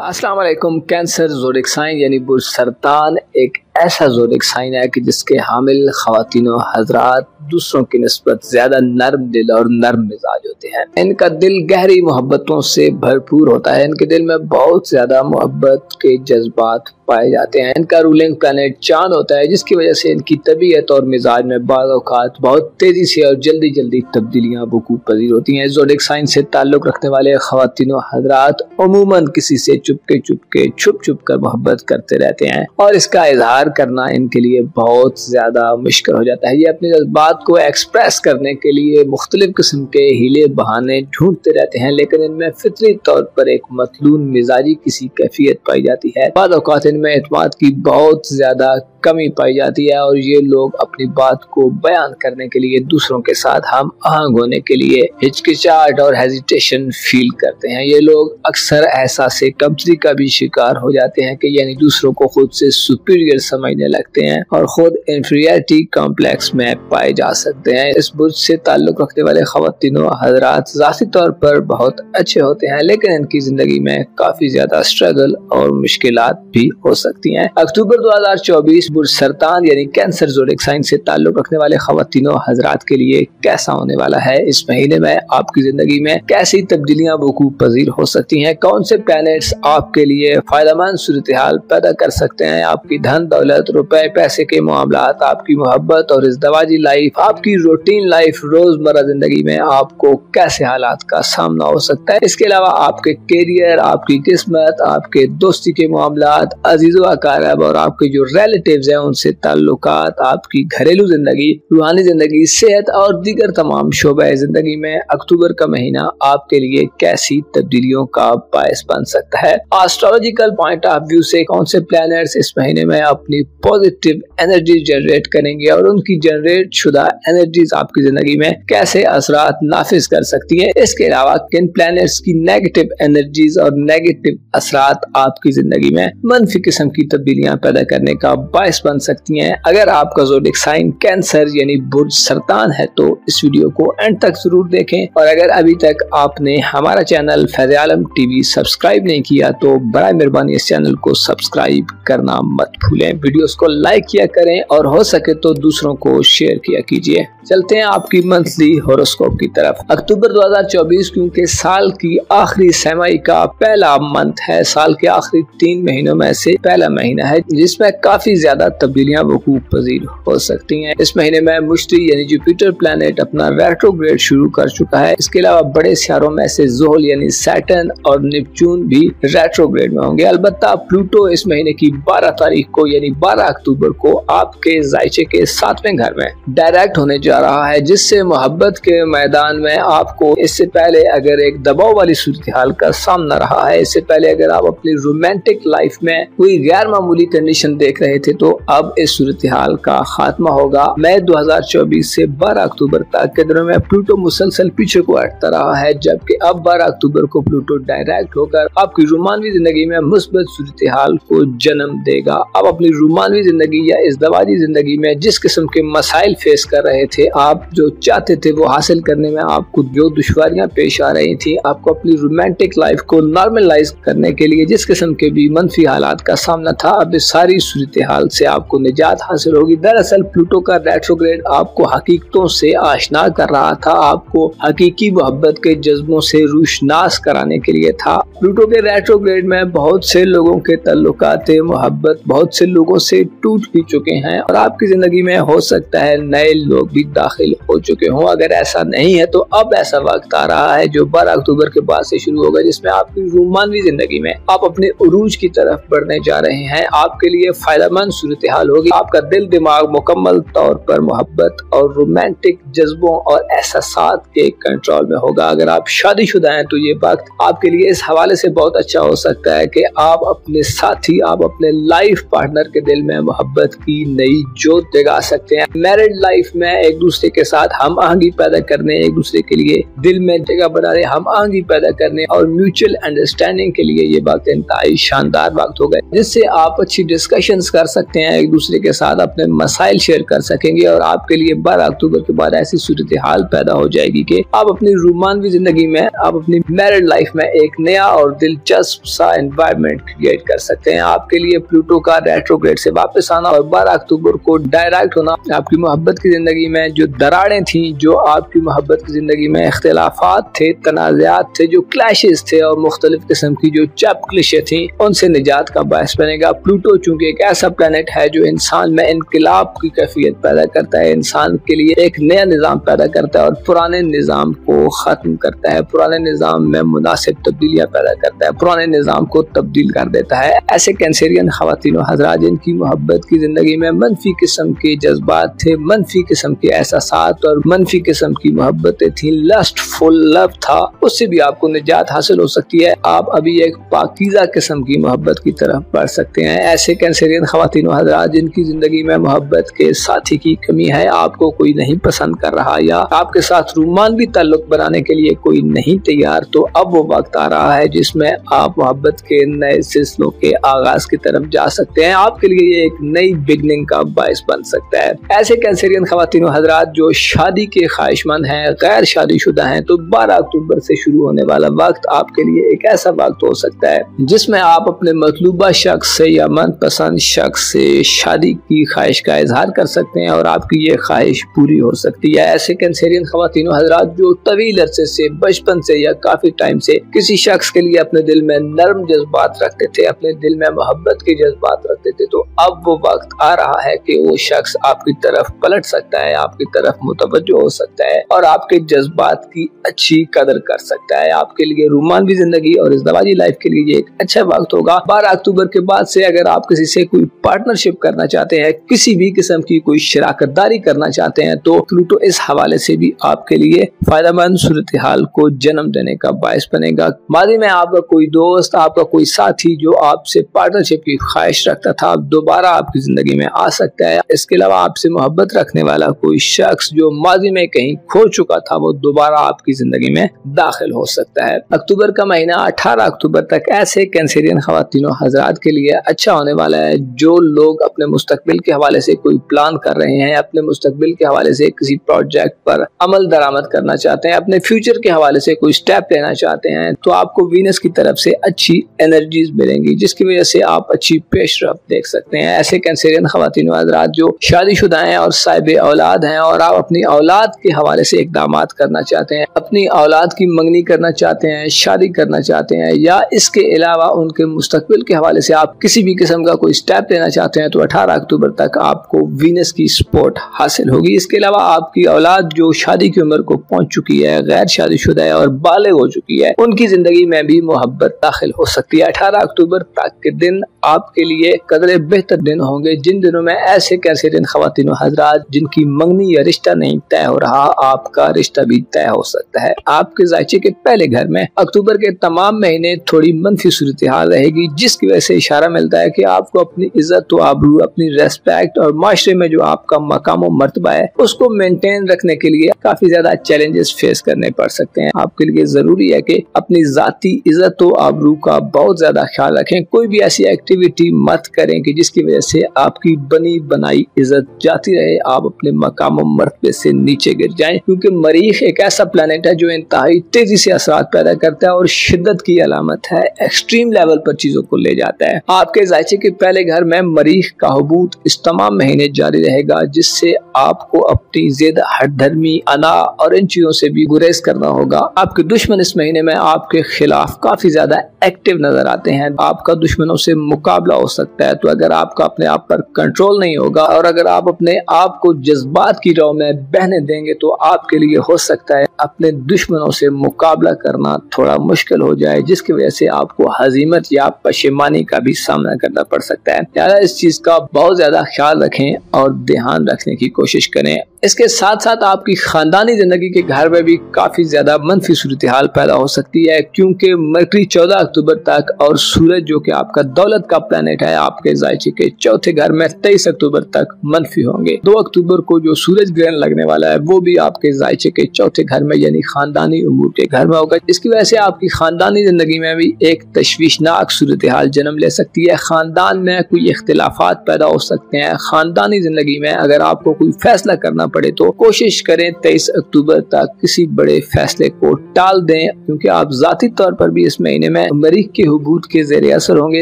अस्सलाम वालेकुम। Cancer zodiac sign यानी बुर्ज सरतान एक ऐसा ज़ोडिक साइन है कि जिसके हामिल ख़वातीनो हज़रात दूसरों की निस्बत ज़्यादा नर्म दिल और नर्म मिजाज होते हैं। इनका दिल गहरी मोहब्बतों से भरपूर होता है। इनके दिल में बहुत ज़्यादा मोहब्बत के जज्बात पाए जाते हैं। इनका रूलिंग प्लैनेट चांद होता है, जिसकी वजह से इनकी तबीयत और मिजाज में बाज़ औक़ात बहुत तेज़ी से और जल्दी जल्दी तब्दीलियाँ वक़ूअ पज़ीर होती हैं। ज़ोडिक साइन से ताल्लुक़ रखने वाले ख़वातीनो हज़रात अमूमन किसी से चुपके छुप कर मोहब्बत करते रहते हैं और इसका इजहार करना इनके लिए बहुत ज़्यादा मुश्किल हो जाता है। ये अपने जज्बात को एक्सप्रेस करने के लिए मुख्तलिफ किस्म के हीले बहाने ढूंढते रहते हैं, लेकिन इनमें फितरी तौर पर एक मतलून मिजाजी किसी कैफियत पाई जाती है। बाद औक़ात इनमें एतमाद की बहुत ज़्यादा कमी पाई जाती है और ये लोग अपनी बात को बयान करने के लिए दूसरों के साथ हम आहंग होने के लिए हिचकिचाहट और हेजिटेशन फील करते हैं। ये लोग अक्सर एहसास कमतरी का भी शिकार हो जाते हैं कि यानी दूसरों को खुद से सुपीरियर समझने लगते हैं और खुद इंफीरियरिटी कॉम्प्लेक्स में पाए जा सकते हैं। इस बुर्ज से ताल्लुक़ रखने वाले ख़वातीनो हज़रात ज़ाती तौर पर बहुत अच्छे होते हैं, लेकिन इनकी जिंदगी में काफी ज्यादा स्ट्रगल और मुश्किलात भी हो सकती हैं। अक्टूबर 2024 बुर्ज सरतान यानी कैंसर ज़ोडिक साइन से ताल्लुक़ रखने वाले ख़वातीनो हज़रात के लिए कैसा होने वाला है? इस महीने में आपकी जिंदगी में कैसी तब्दीलियां वक़ूअ पज़ीर हो सकती हैं? कौन से प्लैनेट्स आपके लिए फायदेमंद सूरत-ए-हाल पैदा कर सकते हैं? आपकी धन दौलत, रुपए पैसे के मामलात, आपकी मोहब्बत और इज़्दवाजी लाइफ, आपकी रूटीन लाइफ, रोजमर्रा जिंदगी में आपको कैसे हालात का सामना हो सकता है? इसके अलावा आपके कैरियर, आपकी किस्मत, आपके दोस्ती के मामलात, अजीज़ो अकाराब और आपके जो रिलेटिव्स हैं उनसे ताल्लुकात, आपकी घरेलू जिंदगी, रूहानी जिंदगी, सेहत और दीगर तमाम शोबे जिंदगी में अक्टूबर का महीना आपके लिए कैसी तब्दीलियों का बायस बन सकता है? एस्ट्रोलॉजिकल पॉइंट ऑफ व्यू से कौन से प्लैनेट्स इस महीने में अपनी पॉजिटिव एनर्जी जनरेट करेंगे और उनकी जनरेट शुदा एनर्जीज आपकी जिंदगी में कैसे असरात नाफिज कर सकती है? इसके अलावा किन प्लैनेट्स की नेगेटिव एनर्जीज और नेगेटिव असरात आपकी जिंदगी में मनफी किस्म की तब्दीलियां पैदा करने का बायस बन सकती हैं? अगर आपका ज़ोडिक साइन कैंसर यानी बुर्ज सरतान है तो इस वीडियो को एंड तक जरूर देखें, और अगर अभी तक आपने हमारा चैनल फैज़ आलम टीवी सब्सक्राइब नहीं किया तो बराए मेहरबानी इस चैनल को सब्सक्राइब करना मत भूलें। वीडियोस को लाइक किया करें और हो सके तो दूसरों को शेयर किया कीजिए। चलते हैं आपकी मंथली होरोस्कोप की तरफ। अक्टूबर 2024 क्योंकि साल की आखिरी सेमाई का पहला मंथ है, साल के आखिरी 3 महीनों में से पहला महीना है जिसमें काफी ज्यादा तब्दीलियां वक़ूअ पज़ीर हो सकती हैं। इस महीने में मुश्तरी यानी जुपिटर प्लैनेट अपना रेट्रोग्रेड शुरू कर चुका है। इसके अलावा बड़े सितारों में से ज़ोहल यानी सैटर्न और नेपच्यून भी रेट्रोग्रेड में होंगे। अलबत्ता प्लूटो इस महीने की 12 तारीख को यानी 12 अक्टूबर को आपके जायचे के 7वें घर में डायरेक्ट होने जा रहा है, जिससे मोहब्बत के मैदान में आपको इससे पहले अगर एक दबाव वाली सूरत-ए-हाल का सामना रहा है, इससे पहले अगर आप अपनी रोमांटिक लाइफ में कोई गैर मामूली कंडीशन देख रहे थे तो अब इस सूरत-ए-हाल का खात्मा होगा। मई 2024 से 12 अक्टूबर तक के दिनों में प्लूटो मुसलसल पीछे को हटता रहा है, जबकि अब 12 अक्टूबर को प्लूटो डायरेक्ट होकर आपकी रोमानवी जिंदगी में मुस्बत सूरत-ए-हाल को जन्म देगा। अब अपनी रोमानवी जिंदगी या इज़्दवाजी जिंदगी में जिस किस्म के मसाइल फेस कर रहे थे, आप जो चाहते थे वो हासिल करने में आपको जो दुश्वारियां पेश आ रही थी, आपको अपनी रोमांटिक लाइफ को नॉर्मलाइज करने के लिए जिस किस्म के भी मनफी हालात का सामना था, अब इस सारी सूरत-ए-हाल से आपको निजात हासिल होगी। दरअसल प्लूटो का रेट्रोग्रेड आपको हकीकतों से आशना कर रहा था, आपको हकीकी मोहब्बत के जज्बों से रूशनास कराने के लिए था। प्लूटो के रेट्रोग्रेड में बहुत से लोगों के तल्लुकात मोहब्बत बहुत से लोगों से टूट भी चुके हैं और आपकी जिंदगी में हो सकता है नए लोग भी दाखिल हो चुके हों। अगर ऐसा नहीं है तो अब ऐसा वक्त आ रहा है जो 12 अक्टूबर के बाद से शुरू होगा, जिसमें आपकी रोमानवी जिंदगी में आप अपने उरूज की तरफ बढ़ने जा रहे हैं। आपके लिए फायदेमंद सूरत-ए-हाल होगी। आपका दिल दिमाग मुकम्मल तौर पर मोहब्बत और रोमांटिक जज्बों और एहसासात के कंट्रोल में होगा। अगर आप शादीशुदा हैं तो ये वक्त आपके लिए इस हवाले से बहुत अच्छा हो सकता है कि आप अपने साथी, आप अपने लाइफ पार्टनर के के दिल में मोहब्बत की नई जोत जगा सकते हैं। मैरिड लाइफ में एक दूसरे के साथ हम आहंगी पैदा करने, एक दूसरे के लिए दिल में जगह बनाने, हम आहंगी पैदा करने और म्यूचुअल अंडरस्टैंडिंग के लिए ये वक्त इंतहाई शानदार वक्त होगा, जिससे आप अच्छी डिस्कशंस कर सकते हैं, एक दूसरे के साथ अपने मसाइल शेयर कर सकेंगे और आपके लिए 12 अक्टूबर के बाद ऐसी सूरत हाल पैदा हो जाएगी कि आप अपनी रोमांवी जिंदगी में, आप अपनी मैरिड लाइफ में एक नया और दिलचस्प सा एनवायरनमेंट क्रिएट कर सकते हैं। आपके लिए प्लूटो का रेट्रोग्रेड से वापस आना और 12 अक्टूबर को डायरेक्ट होना आपकी मोहब्बत की जिंदगी में जो दरारें थी, जो आपकी मोहब्बत की जिंदगी में इख्तिलाफात थे, तनाज़ात थे, जो क्लैशेस थे और मुख्तलिफ किस्म की जो चपकलिशें थी, उनसे निजात का बायस बनेगा। प्लूटो चूंकि एक ऐसा प्लेनेट है जो इंसान में इनकलाब की कैफियत पैदा करता है, इंसान के लिए एक नया निज़ाम पैदा करता है और पुराने निज़ाम को ख़त्म करता है, पुराने निज़ाम में मुनासिब तब्दीलियाँ पैदा करता है, पुराने निज़ाम को तब्दील कर देता है। ऐसे कैंसेरियन ख़वातीन और हज़रात जिनकी मोहब्बत की ज़िंदगी में मनफी किस्म के जज्बात थे, मनफी किस्म के एहसासात और मनफी किस्म की मोहब्बतें थी, लस्टफुल लव था, उससे भी आपको निजात हासिल हो सकती है। आप अभी एक पाकीज़ा किस्म की मोहब्बत की तरफ बढ़ सकते हैं। ऐसे कैंसेरियन ख़वातीन और हज़रात जिनकी ज़िंदगी में मोहब्बत के साथी की कमी है, आपको कोई नहीं पसंद कर रहा या आपके साथ रोमांवी ताल्लुक बनाने के लिए कोई नहीं तैयार, तो अब वो वक्त आ रहा है जिसमें आप मोहब्बत के नए सिलसिलों के आगाज की तरफ जा सकते हैं। आपके लिए ये एक नई बिगनिंग का बायस बन सकता है। ऐसे कैंसेरियन ख़वातीन और हज़रात जो शादी के ख्वाहिशमंद हैं, गैर शादीशुदा हैं, तो 12 अक्टूबर से शुरू होने वाला वक्त आपके लिए एक ऐसा वक्त हो सकता है जिसमें आप अपने मतलूबा शख्स से या मनपसंद शख्स से शादी की ख्वाहिश का इजहार कर सकते हैं और आपकी ये ख्वाहिश पूरी हो सकती है। ऐसे कैंसेरियन ख़वातीन और हज़रात जो तवील अरसे से, बचपन से या काफी टाइम से किसी शख्स के लिए अपने दिल में नर्म जज्बात रखते थे, अपने दिल में मोहब्बत के जज्बात रखते थे, तो अब वो वक्त आ रहा है कि वो शख्स आपकी तरफ पलट सकता है, आपकी तरफ मुतवज्जो हो सकता है और आपके जज्बात की अच्छी कदर कर सकता है। आपके लिए रोमांवी जिंदगी और इज़्दवाजी लाइफ के लिए ये एक अच्छा वक्त होगा। 12 अक्टूबर के बाद से अगर आप किसी से कोई पार्टनरशिप करना चाहते हैं, किसी भी किस्म की कोई शराकतदारी करना चाहते हैं, तो प्लूटो इस हवाले से भी आपके लिए फायदेमंद सूरत हाल को जन्म देने का बायस बनेगा। माजी में आपका कोई दोस्त, आपका कोई साथी जो आपसे पार्टनरशिप की ख्वाहिश रखता था, दोबारा आपकी जिंदगी में आ सकता है। इसके अलावा आपसे मोहब्बत रखने वाला कोई शख्स जो माजी में कहीं खो चुका था, वो दोबारा आपकी जिंदगी में दाखिल हो सकता है। अक्टूबर का महीना 18 अक्टूबर तक ऐसे कैंसेरियन ख़वातीन और हज़रात के लिए अच्छा होने वाला है जो लोग अपने मुस्तकबिल के हवाले से कोई प्लान कर रहे हैं, अपने मुस्तकबिल के हवाले से किसी प्रोजेक्ट पर अमल दरामद करना चाहते हैं, अपने फ्यूचर के हवाले से कोई स्टेप लेना चाहते हैं, तो आपको वीनस की तरफ से अच्छी एनर्जीज मिलेंगी जिसकी वजह से आप अच्छी पेशरफ्त देख सकते हैं। ऐसे कैंसेरियन ख़वातीन और हज़रात जो शादीशुदा हैं और साहिब औलाद हैं और आप अपनी औलाद के हवाले से इक़दामात करना चाहते हैं, अपनी औलाद की मंगनी करना चाहते हैं, शादी करना चाहते हैं, या इसके अलावा उनके मुस्तकबिल के हवाले से आप किसी भी किस्म का कोई स्टेप लेना चाहते हैं, तो 18 अक्टूबर तक आपको वीनस की सपोर्ट हासिल होगी। इसके अलावा आपकी औलाद जो शादी की उम्र को पहुंच चुकी है, गैर शादीशुदा है और बालिग हो चुकी है, उनकी जिंदगी में भी मोहब्बत दाखिल हो सकती है। 18 अक्टूबर तक के दिन आपके लिए कदरे बेहतर दिन होंगे, जिन दिनों में ऐसे कैंसेरियन ख़वातीन और हज़रात जिनकी मंगनी या रिश्ता नहीं तय हो रहा, आपका रिश्ता भी तय हो सकता है। आपके जायचे के पहले घर में अक्टूबर के तमाम महीने थोड़ी मनफी सूरत हाल रहेगी, जिसकी वजह से इशारा मिलता है कि आपको अपनी इज्जत व आबरू, अपनी रेस्पेक्ट और माशरे में जो आपका मकाम और मर्तबा है उसको मेंटेन रखने के लिए काफी ज्यादा चैलेंजेस फेस करने पड़ सकते हैं। आपके लिए जरूरी है कि अपनी जाती इज्जत व आबरू का बहुत ज्यादा ख्याल रखें। कोई भी ऐसी एक्टिविटी मत करें कि जिसकी वजह से आपकी बनी बनाई इज्जत जाती रहे, आप अपने मकाम और मर्तबे से नीचे गिर जाएं, क्योंकि मरीख एक ऐसा प्लेनेट है जो इंतहाई तेजी से असरात पैदा करता है और शिद्दत की अलामत है, एक्सट्रीम लेवल पर चीजों को ले जाता है। आपके जायचे के पहले घर में मरीख का हुबूत इस तमाम महीने जारी रहेगा, जिससे आपको अपनी जिद, हठधर्मी, अना और इन चीजों से भी गुरेज करना होगा। आपके दुश्मन इस महीने में आपके खिलाफ काफी ज्यादा एक्टिव नजर आते हैं, आपका दुश्मनों से मुकाबला हो सकता है। तो अगर आपका अपने आप पर कंट्रोल नहीं होगा और अगर आप अपने आप को जज्बात की राह में बहने देंगे, तो आपके लिए हो सकता है अपने दुश्मनों से मुकाबला करना थोड़ा मुश्किल हो जाए, जिसकी वजह से आपको हजीमत या पशेमानी का भी सामना करना पड़ सकता है। लिहाजा इस चीज का बहुत ज्यादा ख्याल रखें और ध्यान रखने की कोशिश करें। इसके साथ साथ आपकी खानदानी जिंदगी के घर में भी काफी ज्यादा मनफी सूरत हाल पैदा हो सकती है, क्योंकि मरकरी 14 अक्टूबर तक और सूरज जो कि आपका दौलत का प्लेनेट है, आपके जायचे के चौथे घर में 23 अक्टूबर तक मनफी होंगे। 2 अक्टूबर को जो सूरज ग्रहण लगने वाला है वो भी आपके जायचे के चौथे घर में यानी खानदानी उमूर के घर में होगा। इसकी वजह से आपकी खानदानी जिंदगी में भी एक तशवीशनाक सूरत हाल जन्म ले सकती है। खानदान में कोई इख्तिलाफात पैदा हो सकते हैं। खानदानी जिंदगी में अगर आपको कोई फैसला करना पड़े तो कोशिश करें 23 अक्टूबर तक किसी बड़े फैसले को टाल दें, क्योंकि आप जाती तौर पर भी इस महीने में मरीख के हुबूत के ज़ेरे असर होंगे।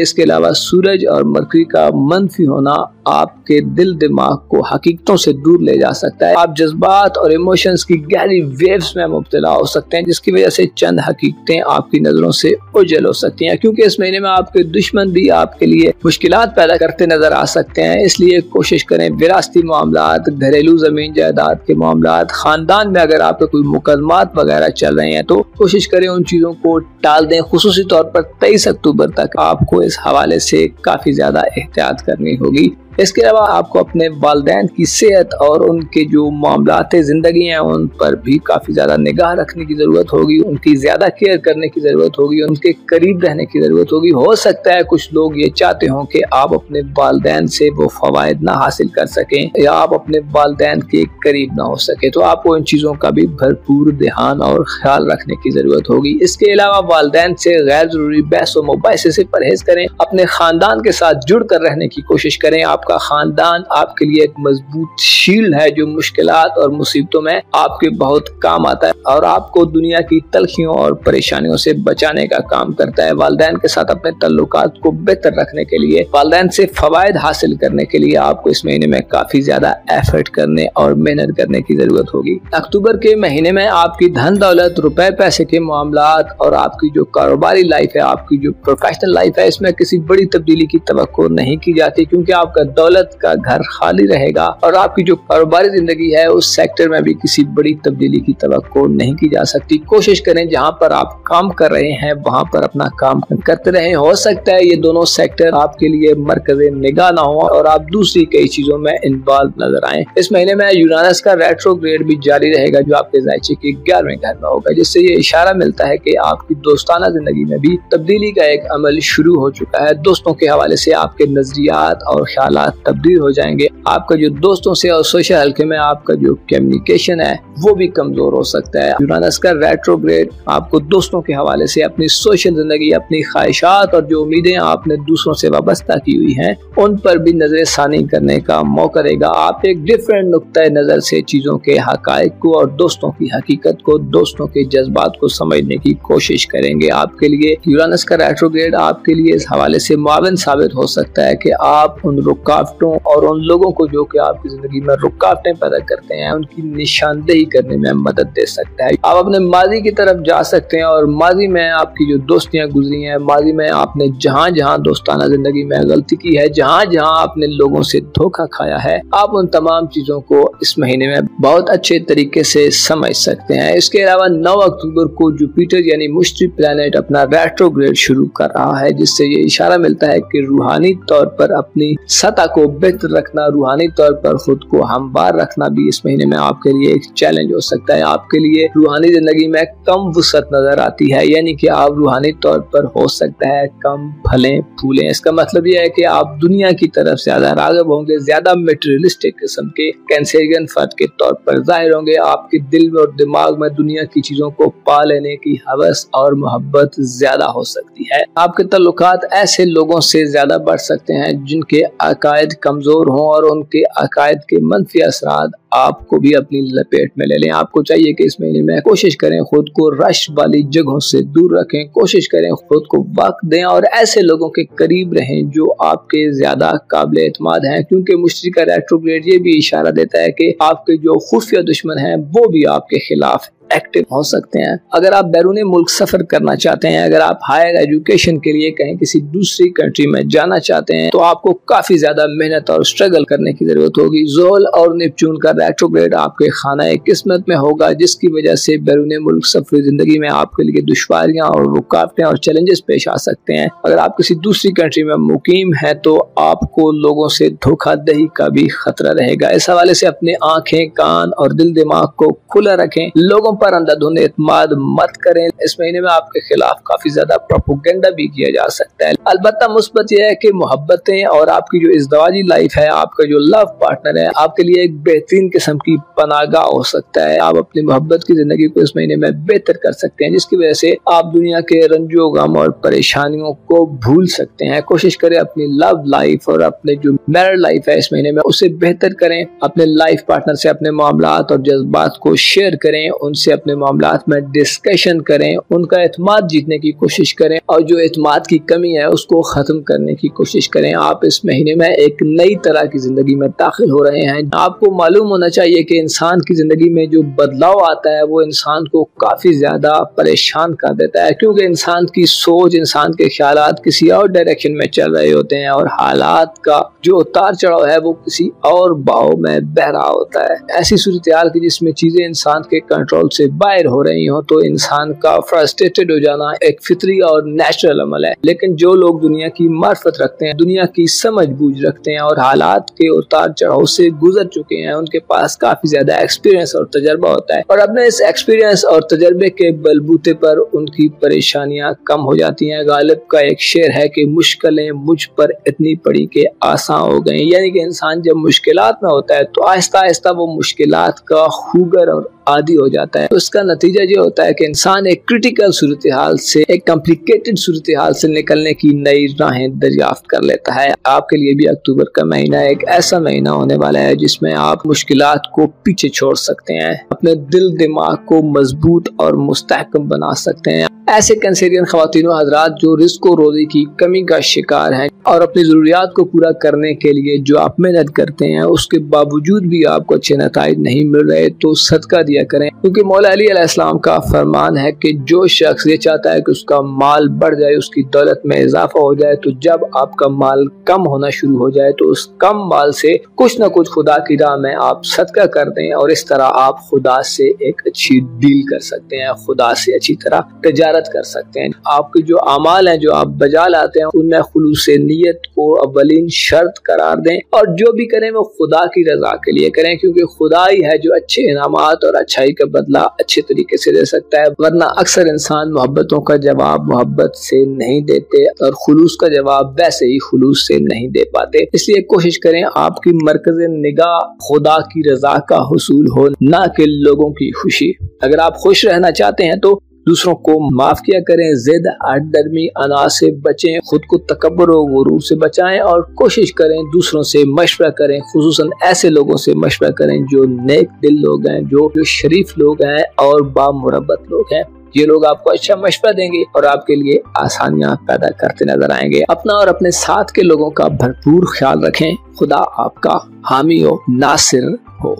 इसके अलावा सूरज और मरकरी का मनफी होना आपके दिल दिमाग को हकीकतों से दूर ले जा सकता है। आप जज्बात और इमोशंस की गहरी वेव्स में मुब्तला हो सकते हैं, जिसकी वजह से चंद हकीकतें आपकी नजरों से ओझल हो सकती हैं, क्योंकि इस महीने में आपके दुश्मन भी आपके लिए मुश्किलात पैदा करते नजर आ सकते हैं। इसलिए कोशिश करें विरासती मामलात, घरेलू जमीन जायदाद के मामलात, खानदान में अगर आपके कोई मुकदमात वगैरह चल रहे हैं तो कोशिश करें उन चीजों को टाल दें। खुसूसी तौर पर 23 अक्टूबर तक आपको इस हवाले से काफी ज्यादा एहतियात करनी होगी। इसके अलावा आपको अपने वालिदैन की सेहत और उनके जो मामलात जिंदगी हैं उन पर भी काफी ज्यादा निगाह रखने की जरूरत होगी, उनकी ज्यादा केयर करने की जरूरत होगी, उनके करीब रहने की जरूरत होगी। हो सकता है कुछ लोग ये चाहते हों कि आप अपने वालिदैन से वो फवायद ना हासिल कर सकें या आप अपने वालिदैन के करीब ना हो सके, तो आपको इन चीजों का भी भरपूर ध्यान और ख्याल रखने की जरूरत होगी। इसके अलावा वालिदैन से गैर जरूरी बहस व मुबाहिसे से परहेज करें। अपने खानदान के साथ जुड़ कर रहने की कोशिश करें। आपका खानदान आपके लिए एक मजबूत शील्ड है जो मुश्किलात और मुसीबतों में आपके बहुत काम आता है और आपको दुनिया की तलखियों और परेशानियों से बचाने का काम करता है। वालिदैन के साथ अपने ताल्लुकात को बेहतर रखने के लिए, वालिदैन से फवायद हासिल करने के लिए आपको इस महीने में काफी ज्यादा एफर्ट करने और मेहनत करने की जरूरत होगी। अक्टूबर के महीने में आपकी धन दौलत, रुपए पैसे के मामलात और आपकी जो कारोबारी लाइफ है, आपकी जो प्रोफेशनल लाइफ है, इसमें किसी बड़ी तब्दीली की तवक्को नहीं की जाती, क्योंकि आपका दौलत का घर खाली रहेगा और आपकी जो कारोबारी जिंदगी है उस सेक्टर में भी किसी बड़ी तब्दीली की तवक्को नहीं की जा सकती। कोशिश करें जहां पर आप काम कर रहे हैं वहां पर अपना काम करते रहें। हो सकता है ये दोनों सेक्टर आपके लिए मरकज़े निगाह ना हो और आप दूसरी कई चीजों में इन्वॉल्व नजर आए। इस महीने में यूरानस का रेट्रोग्रेड भी जारी रहेगा जो आपके जायचे के 11वें घर में होगा, जिससे ये इशारा मिलता है कि आपकी दोस्ताना जिंदगी में भी तब्दीली का एक अमल शुरू हो चुका है। दोस्तों के हवाले से आपके नजरियात और ख्यालात तब्दील हो जाएंगे। आपका जो दोस्तों से और सोशल हल्के में आपका जो कम्युनिकेशन है वो भी कमजोर हो सकता है। यूरानस का रेट्रोग्रेड आपको दोस्तों के हवाले से अपनी सोशल जिंदगी, अपनी ख्वाहिशात और जो उम्मीदें आपने दूसरों से वाबस्ता की हुई हैं उन पर भी नजर सानी करने का मौका देगा। आप एक डिफरेंट नुक्ता नजर से चीजों के हकायक को और दोस्तों की हकीकत को, दोस्तों के जज्बात को समझने की कोशिश करेंगे। आपके लिए यूरानस का रेट्रोग्रेड आपके लिए इस हवाले से मुआविन साबित हो सकता है कि आप उन रुकावटों और उन लोगों को जो कि आपकी जिंदगी में रुकावटें पैदा करते हैं उनकी निशानदेही करने में मदद दे सकता है। आप अपने माजी की तरफ जा सकते हैं और माजी में आपकी जो दोस्तियां गुजरी हैं, माजी में आपने जहां जहां दोस्ताना जिंदगी में गलती की है, जहां जहां आपने लोगों से धोखा खाया है, आप उन तमाम चीजों को इस महीने में बहुत अच्छे तरीके से समझ सकते हैं। इसके अलावा 9 अक्टूबर को जुपिटर यानी मुश्तरी प्लैनेट अपना रेट्रोग्रेड शुरू कर रहा है, जिससे ये इशारा मिलता है कि रूहानी तौर पर अपनी सतह को बेहतर रखना, रूहानी तौर पर खुद को हमवार रखना भी इस महीने में आपके लिए एक चैलेंज हो सकता है। आपके लिए रूहानी जिंदगी में कम वुसअत नजर आती है, यानी कि आप रूहानी तौर पर हो सकता है कम फलें फूलें। इसका मतलब यह है कि आप दुनिया की तरफ ज्यादा राग़िब होंगे, ज्यादा मटेरियलिस्टिक किस्म के कैंसेरियन फर्द के तौर पर जाहिर होंगे। आपके दिल और दिमाग में दुनिया की चीजों को पा लेने की हवस और मोहब्बत ज्यादा हो सकती है। आपके ताल्लुकात ऐसे लोगों से ज्यादा बढ़ सकते हैं जिनके अकायद कमजोर हों और उनके अकायद के मनफी असरात आपको भी अपनी लपेट में ले लें। आपको चाहिए कि इस महीने में कोशिश करें खुद को रश वाली जगहों से दूर रखें, कोशिश करें खुद को वक्त दें और ऐसे लोगों के करीब रहें जो आपके ज्यादा काबिल एतमाद हैं, क्योंकि मुश्तरी का रेट्रोग्रेड ये भी इशारा देता है कि आपके जो खुफिया दुश्मन हैं वो भी आपके खिलाफ एक्टिव हो सकते हैं। अगर आप बैरूनी मुल्क सफर करना चाहते हैं, अगर आप हायर एजुकेशन के लिए कहीं किसी दूसरी कंट्री में जाना चाहते हैं, तो आपको काफी ज्यादा मेहनत और स्ट्रगल करने की जरूरत होगी। ज़ोहल और नेपच्यून का रेट्रोग्रेड आपके खाना किस्मत में होगा, जिसकी वजह से बैरूनी मुल्क सफर जिंदगी में आपके लिए दुश्वारियां और रुकावटें और चैलेंजेस पेश आ सकते हैं। अगर आप किसी दूसरी कंट्री में मुकीम है तो आपको लोगों से धोखाधड़ी का भी खतरा रहेगा। इस हवाले से अपने आंखें, कान और दिल दिमाग को खुला रखें। लोगों पर अंधाधुंध एतमाद मत करें। इस महीने में आपके खिलाफ काफी ज्यादा प्रोपेगेंडा भी किया जा सकता है। अलबत्ता मुस्बत यह है कि मोहब्बतें और आपकी जो इज़्दवाजी लाइफ है, आपका जो लव पार्टनर है, आपके लिए एक बेहतरीन किस्म की पनाहगाह हो सकता है। आप अपनी मोहब्बत की जिंदगी को इस महीने में बेहतर कर सकते हैं, जिसकी वजह से आप दुनिया के रंजो गम और परेशानियों को भूल सकते हैं। कोशिश करें अपनी लव लाइफ और अपने जो मैरिड लाइफ है इस महीने में उसे बेहतर करें। अपने लाइफ पार्टनर से अपने मामलात और जज्बात को शेयर करें, उनसे अपने मामलात में डिस्कशन करें, उनका एतमाद जीतने की कोशिश करें और जो एतमाद की कमी है उसको खत्म करने की कोशिश करें। आप इस महीने में एक नई तरह की जिंदगी में दाखिल हो रहे हैं। आपको मालूम होना चाहिए कि इंसान की जिंदगी में जो बदलाव आता है वो इंसान को काफी ज्यादा परेशान कर देता है, क्योंकि इंसान की सोच, इंसान के ख्यालात किसी और डायरेक्शन में चल रहे होते हैं और हालात का जो उतार चढ़ाव है वो किसी और बहाव में बह रहा होता है। ऐसी सूरत-ए-हाल की जिसमें चीजें इंसान के कंट्रोल से बाहर हो रही हो तो इंसान का फ्रस्ट्रेटेड हो जाना एक फितरी और नेचुरल अमल है। लेकिन जो लोग दुनिया की मार्फत रखते हैं, दुनिया की समझ बूझ रखते हैं और हालात के उतार चढ़ाव से गुजर चुके हैं, उनके पास काफी ज्यादा एक्सपीरियंस और तजर्बा होता है और अपने इस एक्सपीरियंस और तजर्बे के बलबूते पर उनकी परेशानियां कम हो जाती हैं। गालिब का एक शेर है कि मुश्किलें मुझ पर इतनी पड़ी कि आसान हो गई। यानी कि इंसान जब मुश्किलात में होता है तो आहिस्ता आहिस्ता वो मुश्किलात का खूगर और आदी हो जाता है। तो उसका नतीजा ये होता है कि इंसान एक क्रिटिकल सूरत-ए-हाल से, एक कॉम्प्लिकेटेड सूरत-ए-हाल से निकलने की नई राहें दरियाफ्त कर लेता है। आपके लिए भी अक्टूबर का महीना एक ऐसा महीना होने वाला है जिसमें आप मुश्किलात को पीछे छोड़ सकते हैं, अपने दिल दिमाग को मजबूत और मुस्तहकम बना सकते हैं। ऐसे कैंसेरियन ख्वातीनो हजरात जो रिस्क और रोजी की कमी का शिकार हैं और अपनी जरूरियात को पूरा करने के लिए जो आप मेहनत करते हैं उसके बावजूद भी आपको अच्छे नताइज नहीं मिल रहे तो सदका दिया करें, क्योंकि मौला अली अलैहिस्सलाम का फरमान है कि जो शख्स ये चाहता है कि उसका माल बढ़ जाए, उसकी दौलत में इजाफा हो जाए, तो जब आपका माल कम होना शुरू हो जाए तो उस कम माल से कुछ न कुछ खुदा की राह में आप सदका कर दें और इस तरह आप खुदा से एक अच्छी डील कर सकते हैं, खुदा से अच्छी तरह तजारत कर सकते हैं। आपके जो अमाल हैं जो आप बजा लाते हैं उनमें खुलूस नियत को अव्वलीन शर्त करार दें और जो भी करें वो खुदा की रजा के लिए करें, क्योंकि खुदा ही है जो अच्छे इनामात और अच्छाई का बदला अच्छे तरीके से दे सकता है। वरना अक्सर इंसान मोहब्बतों का जवाब मोहब्बत से नहीं देते और खुलूस का जवाब वैसे ही खुलूस से नहीं दे पाते। इसलिए कोशिश करें आपकी मरकज़ निगाह खुदा की रजा का हुसूल हो, ना कि लोगों की खुशी। अगर आप खुश रहना चाहते हैं तो दूसरों को माफ किया करें, जिद, हठधर्मी, अना से बचें, खुद को तकब्बुर और गुरूर से बचाएं और कोशिश करें दूसरों से मशवरा करें, खुसूसन ऐसे लोगों से मशवरा करें जो नेक दिल लोग हैं, जो शरीफ लोग हैं और बामुरब्बत लोग हैं। ये लोग आपको अच्छा मशवरा देंगे और आपके लिए आसानियां पैदा करते नजर आएंगे। अपना और अपने साथ के लोगों का भरपूर ख्याल रखें। खुदा आपका हामी हो, नासिर हो।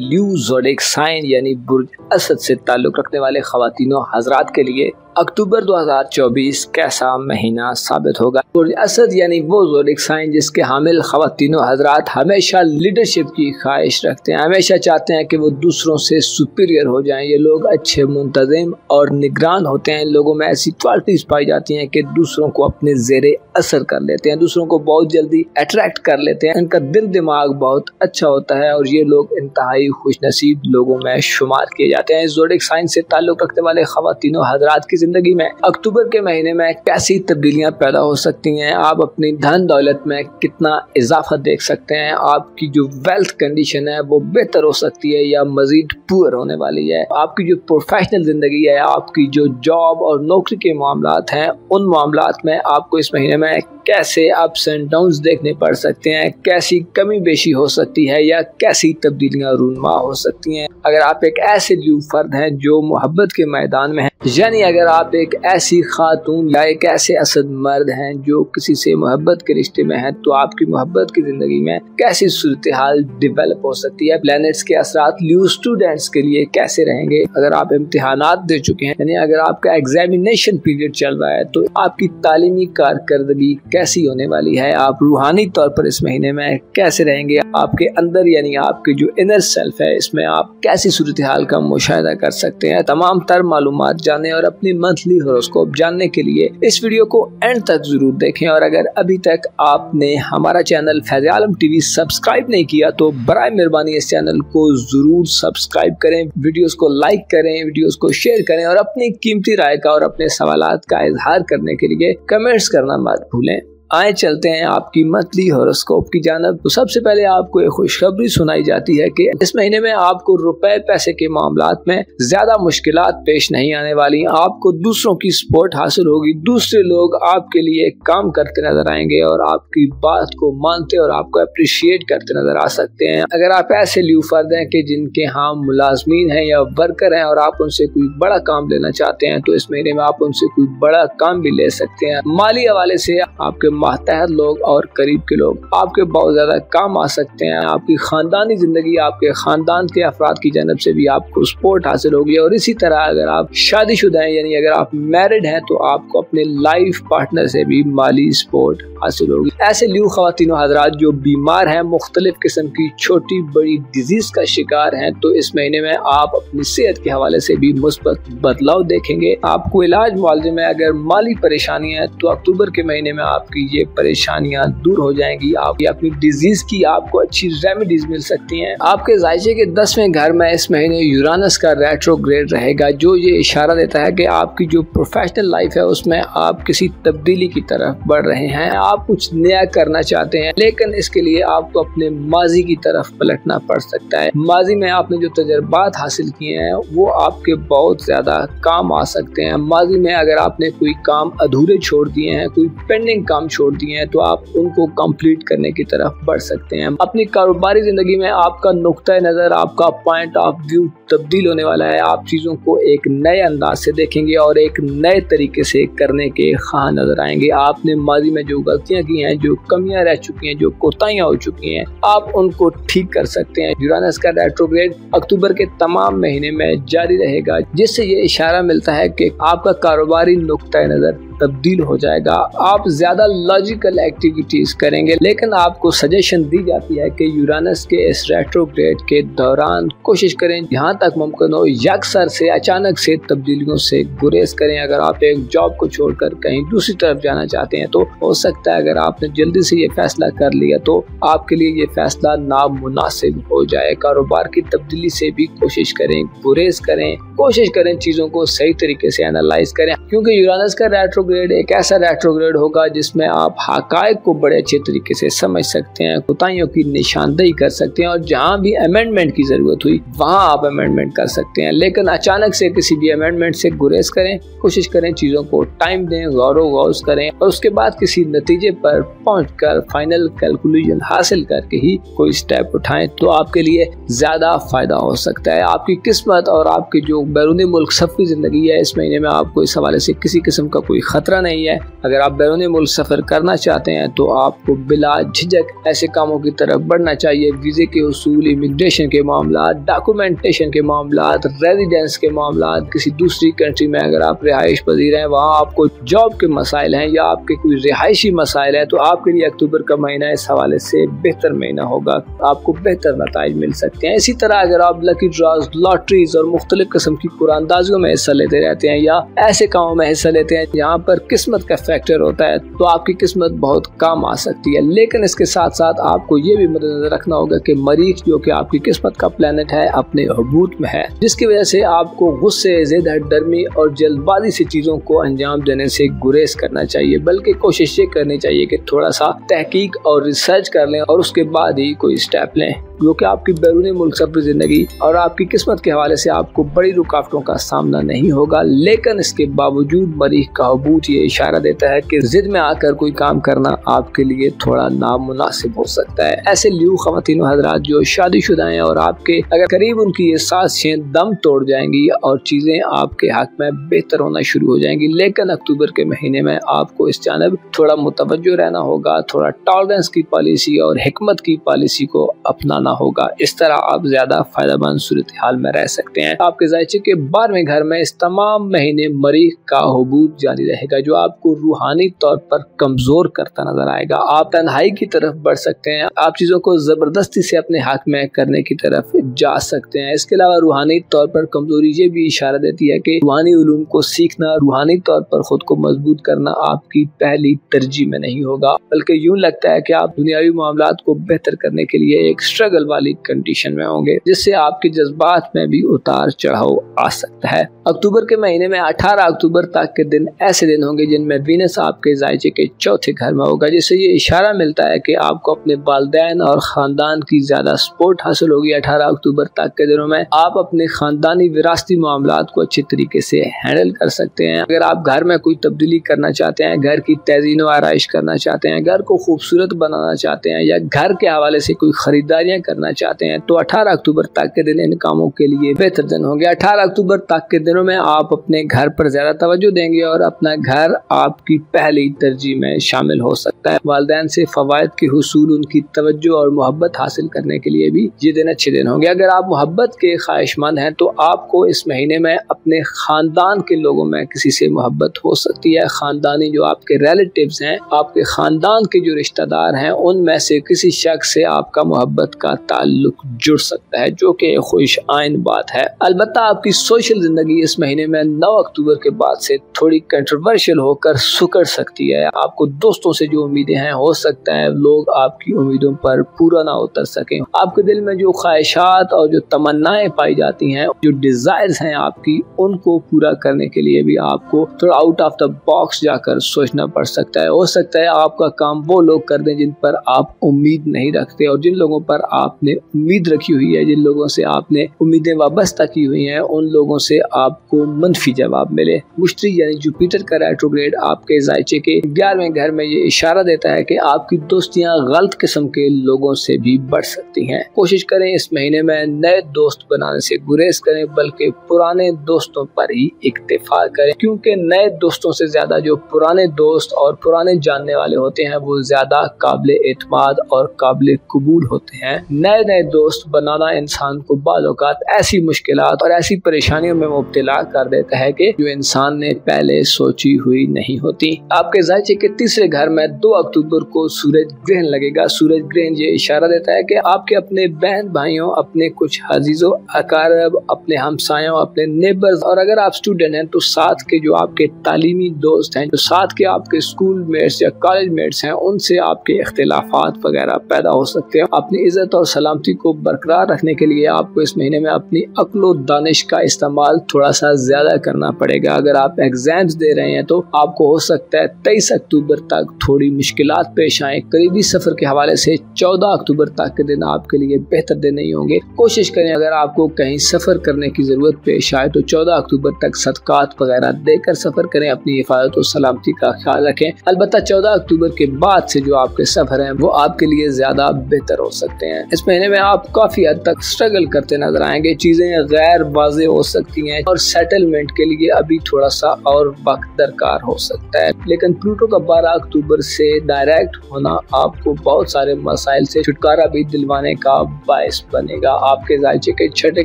ल्यू ज़ोडिक साइन यानी बुर्ज असद से ताल्लुक रखने वाले ख्वातीनों हजरात के लिए अक्टूबर 2024 कैसा महीना साबित होगा। बुर्ज असद यानी वो ज़ोडिक साइन जिसके हामिल ख्वातीनों हजरात हमेशा लीडरशिप की ख्वाहिश रखते हैं, हमेशा चाहते हैं कि वो दूसरों से सुपीरियर हो जाएं। ये लोग अच्छे, मुंतज़िम और निगरान होते हैं। लोगों में ऐसी क्वालिटीज पाई जाती हैं कि दूसरों को अपने ज़ेरे असर कर लेते हैं, दूसरों को बहुत जल्दी अट्रैक्ट कर लेते हैं। इनका दिल दिमाग बहुत अच्छा होता है और ये लोग इंतहाई खुशनसीब लोगों में शुमार किए जाते हैं। ज़ोडिक साइन से ताल्लुक रखने वाले ख्वातीनों हजरात की जिंदगी में अक्टूबर के महीने में कैसी तब्दीलियां पैदा हो सकती हैं, आप अपनी धन दौलत में कितना इजाफा देख सकते हैं, आपकी जो वेल्थ कंडीशन है वो बेहतर हो सकती है या मजीद पुअर होने वाली है, आपकी जो प्रोफेशनल जिंदगी है, आपकी जो जॉब और नौकरी के मामलात हैं, उन मामलात में आपको इस महीने में कैसे अप्स एंड डाउन्स देखने पड़ सकते हैं, कैसी कमी बेशी हो सकती है या कैसी तब्दीलियां रूनमा हो सकती हैं। अगर आप एक ऐसे ल्यू फर्द हैं जो मोहब्बत के मैदान में हैं, यानी अगर आप एक ऐसी खातून या एक ऐसे असद मर्द हैं जो किसी से मोहब्बत के रिश्ते में हैं, तो आपकी मोहब्बत की जिंदगी में कैसी सूरत हाल डेवलप हो सकती है। प्लैनेट्स के असरात ल्यू स्टूडेंट्स के लिए कैसे रहेंगे। अगर आप इम्तिहानात दे चुके हैं, यानी अगर आपका एग्जामिनेशन पीरियड चल रहा है, तो आपकी तालीमी कारकर्दगी कैसी होने वाली है। आप रूहानी तौर पर इस महीने में कैसे रहेंगे। आपके अंदर यानी आपके जो इनर सेल्फ है, इसमें आप कैसी सूरत हाल का मुशाहिदा कर सकते हैं। तमाम तर मालूमात जाने और अपनी मंथली हॉरोस्कोप जानने के लिए इस वीडियो को एंड तक जरूर देखें। और अगर अभी तक आपने हमारा चैनल फैज़ आलम टीवी सब्सक्राइब नहीं किया तो बराए मेहरबानी इस चैनल को जरूर सब्सक्राइब करें, वीडियोस को लाइक करें, वीडियोस को शेयर करें और अपनी कीमती राय का और अपने सवालात का इजहार करने के लिए कमेंट्स करना मत भूलें। आए चलते हैं आपकी मंथली हॉरोस्कोप की जानब। तो सबसे पहले आपको एक खुशखबरी सुनाई जाती है कि इस महीने में आपको रुपए पैसे के मामलात में ज्यादा मुश्किलात पेश नहीं आने वाली। आपको दूसरों की सपोर्ट हासिल होगी, दूसरे लोग आपके लिए काम करते नजर आएंगे और आपकी बात को मानते और आपको अप्रिशिएट करते नजर आ सकते हैं। अगर आप ऐसे ल्यू फर्द हैं कि जिनके यहाँ मुलाजमीन हैं या वर्कर हैं और आप उनसे कोई बड़ा काम लेना चाहते हैं तो इस महीने में आप उनसे कोई बड़ा काम भी ले सकते हैं। माली हवाले से आपके मातहत लोग और करीब के लोग आपके बहुत ज्यादा काम आ सकते हैं। आपकी खानदानी जिंदगी, आपके खानदान के अफराद की जानब से भी आपको सपोर्ट हासिल होगी। और इसी तरह अगर आप शादीशुदा हैं यानी अगर आप मैरिड हैं तो आपको अपने लाइफ पार्टनर से भी माली सपोर्ट हासिल होगी। ऐसे ल्यू ख्वातीन हजरात जो बीमार हैं, मुख्तलिफ किस्म की छोटी बड़ी डिजीज का शिकार हैं, तो इस महीने में आप अपनी सेहत के हवाले से भी मुस्बत बदलाव देखेंगे। आपको इलाज मुआवजे में अगर माली परेशानी है तो अक्टूबर के महीने में आपकी ये परेशानियां दूर हो जाएंगी। आप अपनी डिजीज की आपको अच्छी रेमेडीज मिल सकती हैं। आपके जायचे के 10वें घर में इस महीने यूरानस का रेट्रोग्रेड रहेगा, जो ये इशारा देता है कि आपकी जो प्रोफेशनल लाइफ है उसमें आप किसी तब्दीली की तरफ बढ़ रहे हैं। आप कुछ नया करना चाहते हैं, लेकिन इसके लिए आपको अपने माजी की तरफ पलटना पड़ सकता है। माजी में आपने जो तजर्बात हासिल किए हैं वो आपके बहुत ज्यादा काम आ सकते हैं। माजी में अगर आपने कोई काम अधूरे छोड़ दिए हैं, कोई पेंडिंग काम छोड़ दिए हैं तो आप उनको कंप्लीट करने की तरफ बढ़ सकते हैं। अपनी कारोबारी जिंदगी में आपका नुक्ता नजर, आपका पॉइंट ऑफ व्यू तब्दील होने वाला है। आप चीजों को एक नए अंदाज से देखेंगे और एक नए तरीके से करने के ख्वाह नजर आएंगे। आपने माजी में जो गलतियां की हैं, जो कमियां रह चुकी हैं, जो कोताहियां हो चुकी हैं, आप उनको ठीक कर सकते हैं। यूरानस का रेट्रोग्रेड अक्टूबर के तमाम महीने में जारी रहेगा, जिससे ये इशारा मिलता है कि आपका कारोबारी नुक्ता नजर तब्दील हो जाएगा। आप ज्यादा लॉजिकल एक्टिविटीज करेंगे, लेकिन आपको सजेशन दी जाती है कि यूरानस के इस रेट्रोग्रेड के दौरान कोशिश करें जहां तक मुमकिन हो यकसर से अचानक से तब्दीलियों से गुरेज करें। अगर आप एक जॉब को छोड़कर कहीं दूसरी तरफ जाना चाहते हैं तो हो सकता है अगर आपने जल्दी से ये फैसला कर लिया तो आपके लिए ये फैसला नामुनासिब हो जाए। कारोबार की तब्दीली से भी कोशिश करें, गुरेज करें, कोशिश करें चीजों को सही तरीके से एनालाइज करें, क्योंकि यूरानस का रेट्रोग्रेड एक ऐसा रेट्रोग्रेड होगा जिसमें आप हकायक को बड़े अच्छे तरीके से समझ सकते हैं, कोताहियों की निशानदेही कर सकते हैं और जहां भी अमेंडमेंट की जरूरत हुई वहां आप अमेंडमेंट कर सकते हैं। लेकिन अचानक से किसी भी अमेंडमेंट से गुरेज करें, कोशिश करें चीजों को टाइम दें, गौर करें और उसके बाद किसी नतीजे पर पहुंचकर फाइनल कैलकुलेशन हासिल करके ही कोई स्टेप उठाएं तो आपके लिए ज्यादा फायदा हो सकता है। आपकी किस्मत और आपकी जो बैरूनी मुल्क सफरी जिंदगी है, इस महीने में आपको इस हवाले से किसी किस्म का कोई खतरा नहीं है। अगर आप बैरूनी मुल्क सफर करना चाहते हैं तो आपको बिला झिझक ऐसे कामों की तरफ बढ़ना चाहिए। वीजे के उसूल, इमिग्रेशन के मामला, डॉक्यूमेंटेशन के मामला, रेजिडेंस के मामला, किसी दूसरी कंट्री में अगर आप रिहाइश पजीर हैं, वहाँ आपको जॉब के मसाइल हैं या आपके कोई रिहायशी मसाइल है तो आपके लिए अक्टूबर का महीना इस हवाले से बेहतर महीना होगा। आपको बेहतर नताइज मिल सकते हैं। इसी तरह अगर आप लकी ड्रॉज, लॉटरीज और मुख्तलिफ किस्म की कुरानदाजियों में हिस्सा लेते रहते हैं या ऐसे कामों में हिस्सा लेते हैं जहाँ पर किस्मत का फैक्टर होता है तो आपकी किस्मत बहुत काम आ सकती है। लेकिन इसके साथ साथ आपको ये भी मद्देनजर रखना होगा कि मरीख जो कि आपकी किस्मत का प्लेनेट है अपने हबूत में है, जिसकी वजह से आपको गुस्से, ज़िद, हठधर्मी और जल्दबाजी से चीजों को अंजाम देने से गुरेज करना चाहिए, बल्कि कोशिश ये करनी चाहिए कि थोड़ा सा तहकीक और रिसर्च कर लें और उसके बाद ही कोई स्टेप लें, जो कि आपकी बैरूनी मुल्क सफर जिंदगी और आपकी किस्मत के हवाले से आपको बड़ी रुकावटों का सामना नहीं होगा। लेकिन इसके बावजूद मरीख का हबूत ये इशारा देता है कि जिद में आकर कोई काम करना आपके लिए थोड़ा नामुनासिब हो सकता है। ऐसे ल्यू ख्वातीन हजरात जो शादीशुदा हैं और आपके अगर करीब उनकी ये सांसें दम तोड़ जाएंगी और चीजें आपके हक में बेहतर होना शुरू हो जाएंगी। लेकिन अक्टूबर के महीने में आपको इस जानब थोड़ा मुतवज्जो रहना होगा, थोड़ा टॉलरेंस की पॉलिसी और हिकमत की पॉलिसी को अपनाना आना होगा। इस तरह आप ज्यादा फायदेमंद सूरत हाल में रह सकते हैं। आपके ज़ायचे के 12वें घर में इस तमाम महीने मरीख का हुबूत जारी रहेगा, जो आपको रूहानी तौर पर कमजोर करता नजर आएगा। आप तन्हाई की तरफ बढ़ सकते हैं। आप चीजों को जबरदस्ती से अपने हक में करने की तरफ जा सकते हैं। इसके अलावा रूहानी तौर पर कमजोरी ये भी इशारा देती है कि रूहानी उलूम को सीखना, रूहानी तौर पर खुद को मजबूत करना आपकी पहली तरजीह में नहीं होगा, बल्कि यूं लगता है कि आप दुनियावी मामलात को बेहतर करने के लिए एक स्ट्रगल वाली कंडीशन में होंगे, जिससे आपके जज्बात में भी उतार चढ़ाव आ सकता है। अक्टूबर के महीने में 18 अक्टूबर तक के दिन ऐसे दिन होंगे जिनमें वीनस आपके ज़ायचे के चौथे घर में होगा, जिससे ये इशारा मिलता है कि आपको अपने वालिदैन और खानदान की ज्यादा सपोर्ट हासिल होगी। 18 अक्टूबर तक के दिनों में आप अपने खानदानी विरासती मामलात को अच्छी तरीके से हैंडल कर सकते हैं। अगर आप घर में कोई तब्दीली करना चाहते हैं, घर की तज़ीन व आराइश करना चाहते हैं, घर को खूबसूरत बनाना चाहते हैं, या घर के हवाले से कोई खरीदारियां करना चाहते हैं, तो 18 अक्टूबर तक के दिन इन कामों के लिए बेहतर दिन होंगे। 18 अक्टूबर तक के दिनों में आप अपने घर पर ज्यादा तवज्जो देंगे और अपना घर आपकी पहली तरजीह में शामिल हो सकता है। वालिदैन से फवायद के हुसूल, उनकी तवज्जो और मोहब्बत हासिल करने के लिए भी ये दिन अच्छे दिन होंगे। अगर आप मोहब्बत के ख्वाहिशमंद हैं तो आपको इस महीने में अपने खानदान के लोगों में किसी से मोहब्बत हो सकती है। खानदानी जो आपके रिलेटिव्स हैं, आपके खानदान के जो रिश्तेदार हैं, उनमें से किसी शख्स से आपका मोहब्बत का ताल्लुक जुड़ सकता है, जो कि खुश आइन बात है। अलबत्ता आपकी सोशल जिंदगी इस महीने में 9 अक्टूबर के बाद से थोड़ी कंट्रोवर्शियल होकर सुकड़ सकती है। आपको दोस्तों से जो उम्मीदें हैं, हो सकता है लोग आपकी उम्मीदों पर पूरा ना उतर सकें। आपके दिल में जो ख्वाहिशात और जो तमन्नाएं पाई जाती हैं, जो डिजायर्स हैं आपकी, उनको पूरा करने के लिए भी आपको थोड़ा आउट ऑफ द बॉक्स जाकर सोचना पड़ सकता है। हो सकता है आपका काम वो लोग कर दें जिन पर आप उम्मीद नहीं रखते, और जिन लोगों पर आपने उम्मीद रखी हुई है, जिन लोगों से आपने उम्मीदें वाबस्ता की हुई हैं, उन लोगों से आपको मनफी जवाब मिले। मुश्तरी यानी जुपिटर का रेट्रोग्रेड आपके ज़ायचे के 11वें घर में ये इशारा देता है कि आपकी दोस्तियां गलत किस्म के लोगों से भी बढ़ सकती हैं। कोशिश करें इस महीने में नए दोस्त बनाने से गुरेज करें, बल्कि पुराने दोस्तों पर ही इक्तिफा करें, क्योंकि नए दोस्तों से ज्यादा जो पुराने दोस्त और पुराने जानने वाले होते हैं वो ज्यादा काबिल एतमाद और काबिल कबूल होते हैं। नए दोस्त बनाना इंसान को बाज़ औक़ात ऐसी मुश्किलात और ऐसी परेशानियों में मुब्तला कर देता है कि जो इंसान ने पहले सोची हुई नहीं होती। आपके ज़ायचे के तीसरे घर में 2 अक्टूबर को सूरज ग्रहण लगेगा। सूरज ग्रहण ये इशारा देता है कि आपके अपने बहन भाइयों, अपने कुछ अजीजों अकारब, अपने हमसायों, अपने नेबर्स, और अगर आप स्टूडेंट हैं तो साथ के जो आपके तालीमी दोस्त हैं, जो साथ के आपके स्कूल मेट्स या कॉलेज मेट्स हैं, उनसे आपके इख्तिलाफात वगैरह पैदा हो सकते हैं। अपनी इज्जत और सलामती को बरकरार रखने के लिए आपको इस महीने में अपनी अक्ल और दानिश का इस्तेमाल थोड़ा सा ज्यादा करना पड़ेगा। अगर आप एग्जाम्स दे रहे हैं तो आपको हो सकता है 23 अक्टूबर तक थोड़ी मुश्किलात पेश आए। करीबी सफर के हवाले से 14 अक्टूबर तक के दिन आपके लिए बेहतर दिन नहीं होंगे। कोशिश करें अगर आपको कहीं सफर करने की जरूरत पेश आए तो 14 अक्टूबर तक सदकात वगैरह देकर सफर करें। अपनी हिफाजत और सलामती का ख्याल रखें। अलबत्ता 14 अक्टूबर के बाद से जो आपके सफर हैं वो आपके लिए ज्यादा बेहतर हो सकते हैं। इस महीने में आप काफी हद तक स्ट्रगल करते नजर आएंगे। चीजें गैर वाज़ेह हो सकती हैं और सेटलमेंट के लिए अभी थोड़ा सा और वक्त दरकार हो सकता है। लेकिन प्लूटो का 12 अक्टूबर से डायरेक्ट होना आपको बहुत सारे मसाइल से छुटकारा भी दिलवाने का बायस बनेगा। आपके ज़ायचे के छठे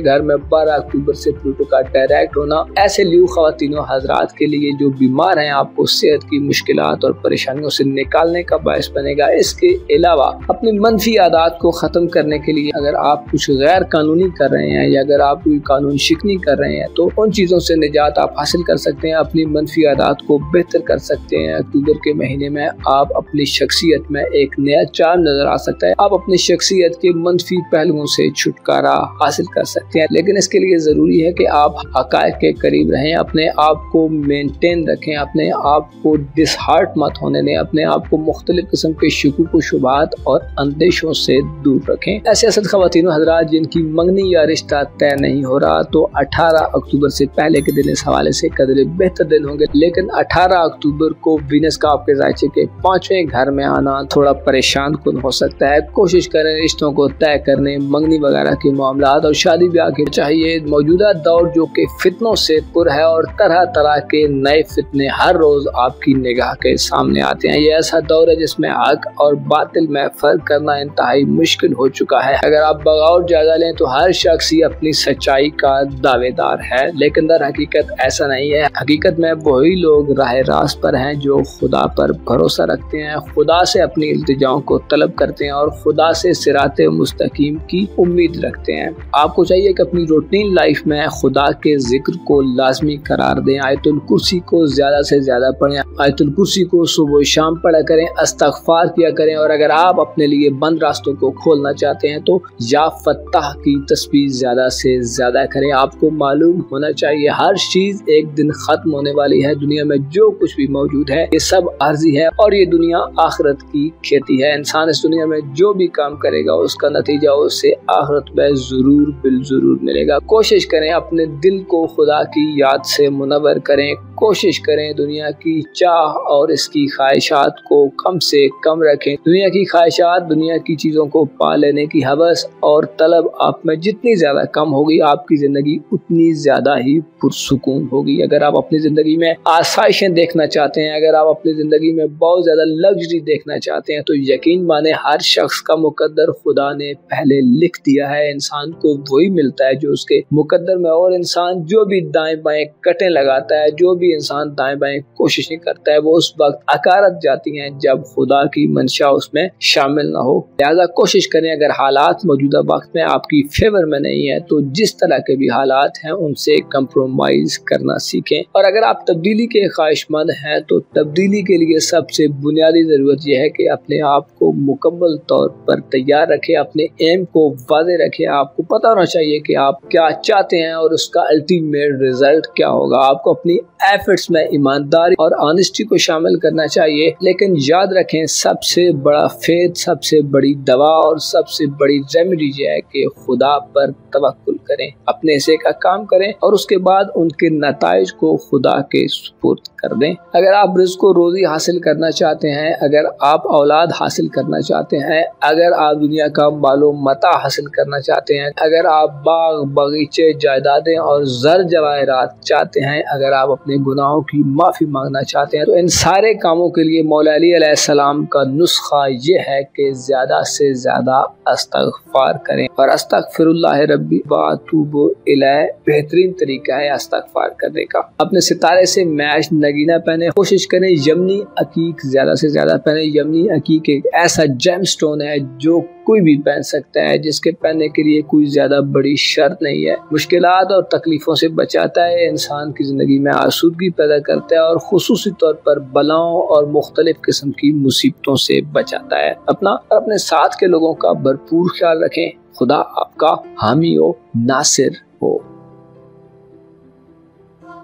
घर में 12 अक्टूबर से प्लूटो का डायरेक्ट होना ऐसे लियो ख़वातीनो हजरात के लिए जो बीमार हैं, आपको सेहत की मुश्किलात और परेशानियों से निकालने का बायस बनेगा। इसके अलावा अपनी मनफी आदत को ख़त्म करने के लिए अगर आप कुछ गैर कानूनी कर रहे हैं या अगर आप कोई कानून शिकनी कर रहे हैं तो उन चीज़ों से निजात आप हासिल कर सकते हैं। अपनी मनफी आदत को बेहतर कर सकते हैं। अक्टूबर के महीने में आप अपनी शख्सियत में एक नया चार्म नजर आ सकता है। आप अपनी शख्सियत के मनफी पहलुओं से छुटकारा हासिल कर सकते हैं, लेकिन इसके लिए ज़रूरी है कि आप हक़ाइक़ के करीब रहें, अपने आप को मेंटेन रखें, अपने आप को डिसहार्ट मत होने दें, अपने आप को मुख्तलिफ किस्म के शुकूक व शुबहात और अंदेशों से दूर रखें। ऐसे असद ख़वातीनो हज़रात जिनकी मंगनी या रिश्ता तय नहीं हो रहा तो 18 अक्टूबर से पहले के दिन इस हवाले से कदरे बेहतर दिन होंगे। लेकिन 18 अक्टूबर को वीनस का आपके ज़ायचे के 5वें घर में आना थोड़ा परेशान कुन हो सकता है। कोशिश करें रिश्तों को तय करने, मंगनी वगैरह के मामलात और शादी ब्याह के चाहिए। मौजूदा दौर जो कि फितनों से पुर है और तरह तरह के नए फितने हर रोज आपकी निगाह के सामने आते हैं। ये ऐसा दौर है जिसमें हक और बातिल में फर्क करना इंतहाई मुश्किल हो चुका है। अगर आप बगौर जायजा लें तो हर शख्स ही अपनी सच्चाई का दावेदार है, लेकिन दर हकीकत ऐसा नहीं है। हकीकत में वही लोग राह रास्त पर हैं जो खुदा पर भरोसा रखते हैं, खुदा से अपनी इल्तिजाओं को तलब करते हैं और खुदा से सिराते मुस्तकीम की उम्मीद रखते हैं। आपको चाहिए कि अपनी रूटीन लाइफ में खुदा के जिक्र को लाजमी करार दें। आयतुल कुर्सी को ज्यादा से ज्यादा पढ़ें, आयतुल कुर्सी को सुबह शाम पढ़ा करें, इस्तग़फ़ार किया करें। और अगर आप अपने लिए बंद रास्तों को खोलना चाहते हैं तो या फत्ताह की तस्बीह ज्यादा से ज्यादा करें। आपको मालूम होना चाहिए हर चीज एक दिन खत्म होने वाली है। दुनिया में जो कुछ भी मौजूद है ये सब आर्जी है और ये दुनिया आखिरत की खेती है। इंसान इस दुनिया में जो भी काम करेगा उसका नतीजा उसे आखिरत में जरूर बिल जरूर मिलेगा। कोशिश करें अपने दिल को खुदा की याद से मुनव्वर करें, कोशिश करें दुनिया की चाह और इसकी ख्वाहिशात को कम से कम रखें। दुनिया की ख्वाहिशात, दुनिया की चीज़ों को पा लेने की हवस और तलब आप में जितनी ज़्यादा कम होगी आपकी ज़िंदगी उतनी ज़्यादा ही पुरसुकून होगी। अगर आप अपनी ज़िंदगी में आसाइशें देखना चाहते हैं, अगर आप अपनी ज़िंदगी में बहुत ज़्यादा लग्जरी देखना चाहते हैं तो यकीन माने हर शख्स का मुकद्दर खुदा ने पहले लिख दिया है। इंसान को वही मिलता है जो उसके मुकद्दर में, और इंसान जो भी दाएं बाएं कटें लगाता है, जो भी इंसान दाएं बाएं कोशिशें करता है वो उस वक्त अकारत जाती हैं जब खुदा की मंशा उसमें शामिल ना हो। लिहाजा कोशिश करें अगर हालात मौजूदा वक्त में आपकी फेवर में नहीं है तो जिस तरह के भी हालात हैं उनसे कंप्रोमाइज करना सीखें। और अगर आप तब्दीली के ख्वाहिशमंद हैं तो तब्दीली के लिए सबसे बुनियादी जरूरत यह है कि अपने आप को मुकम्मल तौर पर तैयार रखें, अपने एम को वाज़े रखें। आपको पता होना चाहिए कि आप क्या चाहते हैं और उसका अल्टीमेट रिजल्ट क्या होगा। आपको अपनी एफर्ट्स में ईमानदारी और ऑनेस्टी को शामिल करना चाहिए, लेकिन याद रखें सबसे बड़ा फेथ, सबसे बड़ी दवा और सबसे बड़ी रेमेडी यह है कि खुदा पर तवक्कुल करें, अपने हिस्से का काम करें और उसके बाद उनके नताइज को खुदा के सुपुर्द कर दें। अगर आप रिज़्क़ व रोज़ी हासिल करना चाहते हैं, अगर आप औलाद हासिल करना चाहते हैं, अगर आप दुनिया का मालो मता हासिल करना चाहते हैं, अगर आप बाग बगीचे जायदादें और ज़र जवाहरात चाहते हैं, अगर आप अपने गुनाहों की माफ़ी मांगना चाहते हैं तो इन सारे कामों के लिए मौला अली अलैहिस्सलाम का नुस्खा ये है कि ज़्यादा से ज़्यादा इस्तग़फ़ार करें। और अस्तग़फ़िरुल्लाह रब्बी व अतूबु इलैह बेहतरीन तरीका है इस्तग़फ़ार करने का। अपने सितारे से मैच नगीना पहने, कोशिश करें यमनी अकीक ज़्यादा से ज़्यादा पहने। यमनी अकीक एक ऐसा जेम स्टोन है जो कोई भी पहन सकता है, जिसके पहनने के लिए कोई ज्यादा बड़ी शर्त नहीं है। मुश्किलात और तकलीफों से बचाता है, इंसान की जिंदगी में आसूदगी पैदा करता है और खुसूसी तौर पर बलाओं और मुख्तलिफ किस्म की मुसीबतों से बचाता है। अपना और अपने साथ के लोगों का भरपूर ख्याल रखें। खुदा आपका हामी हो, नासिर हो।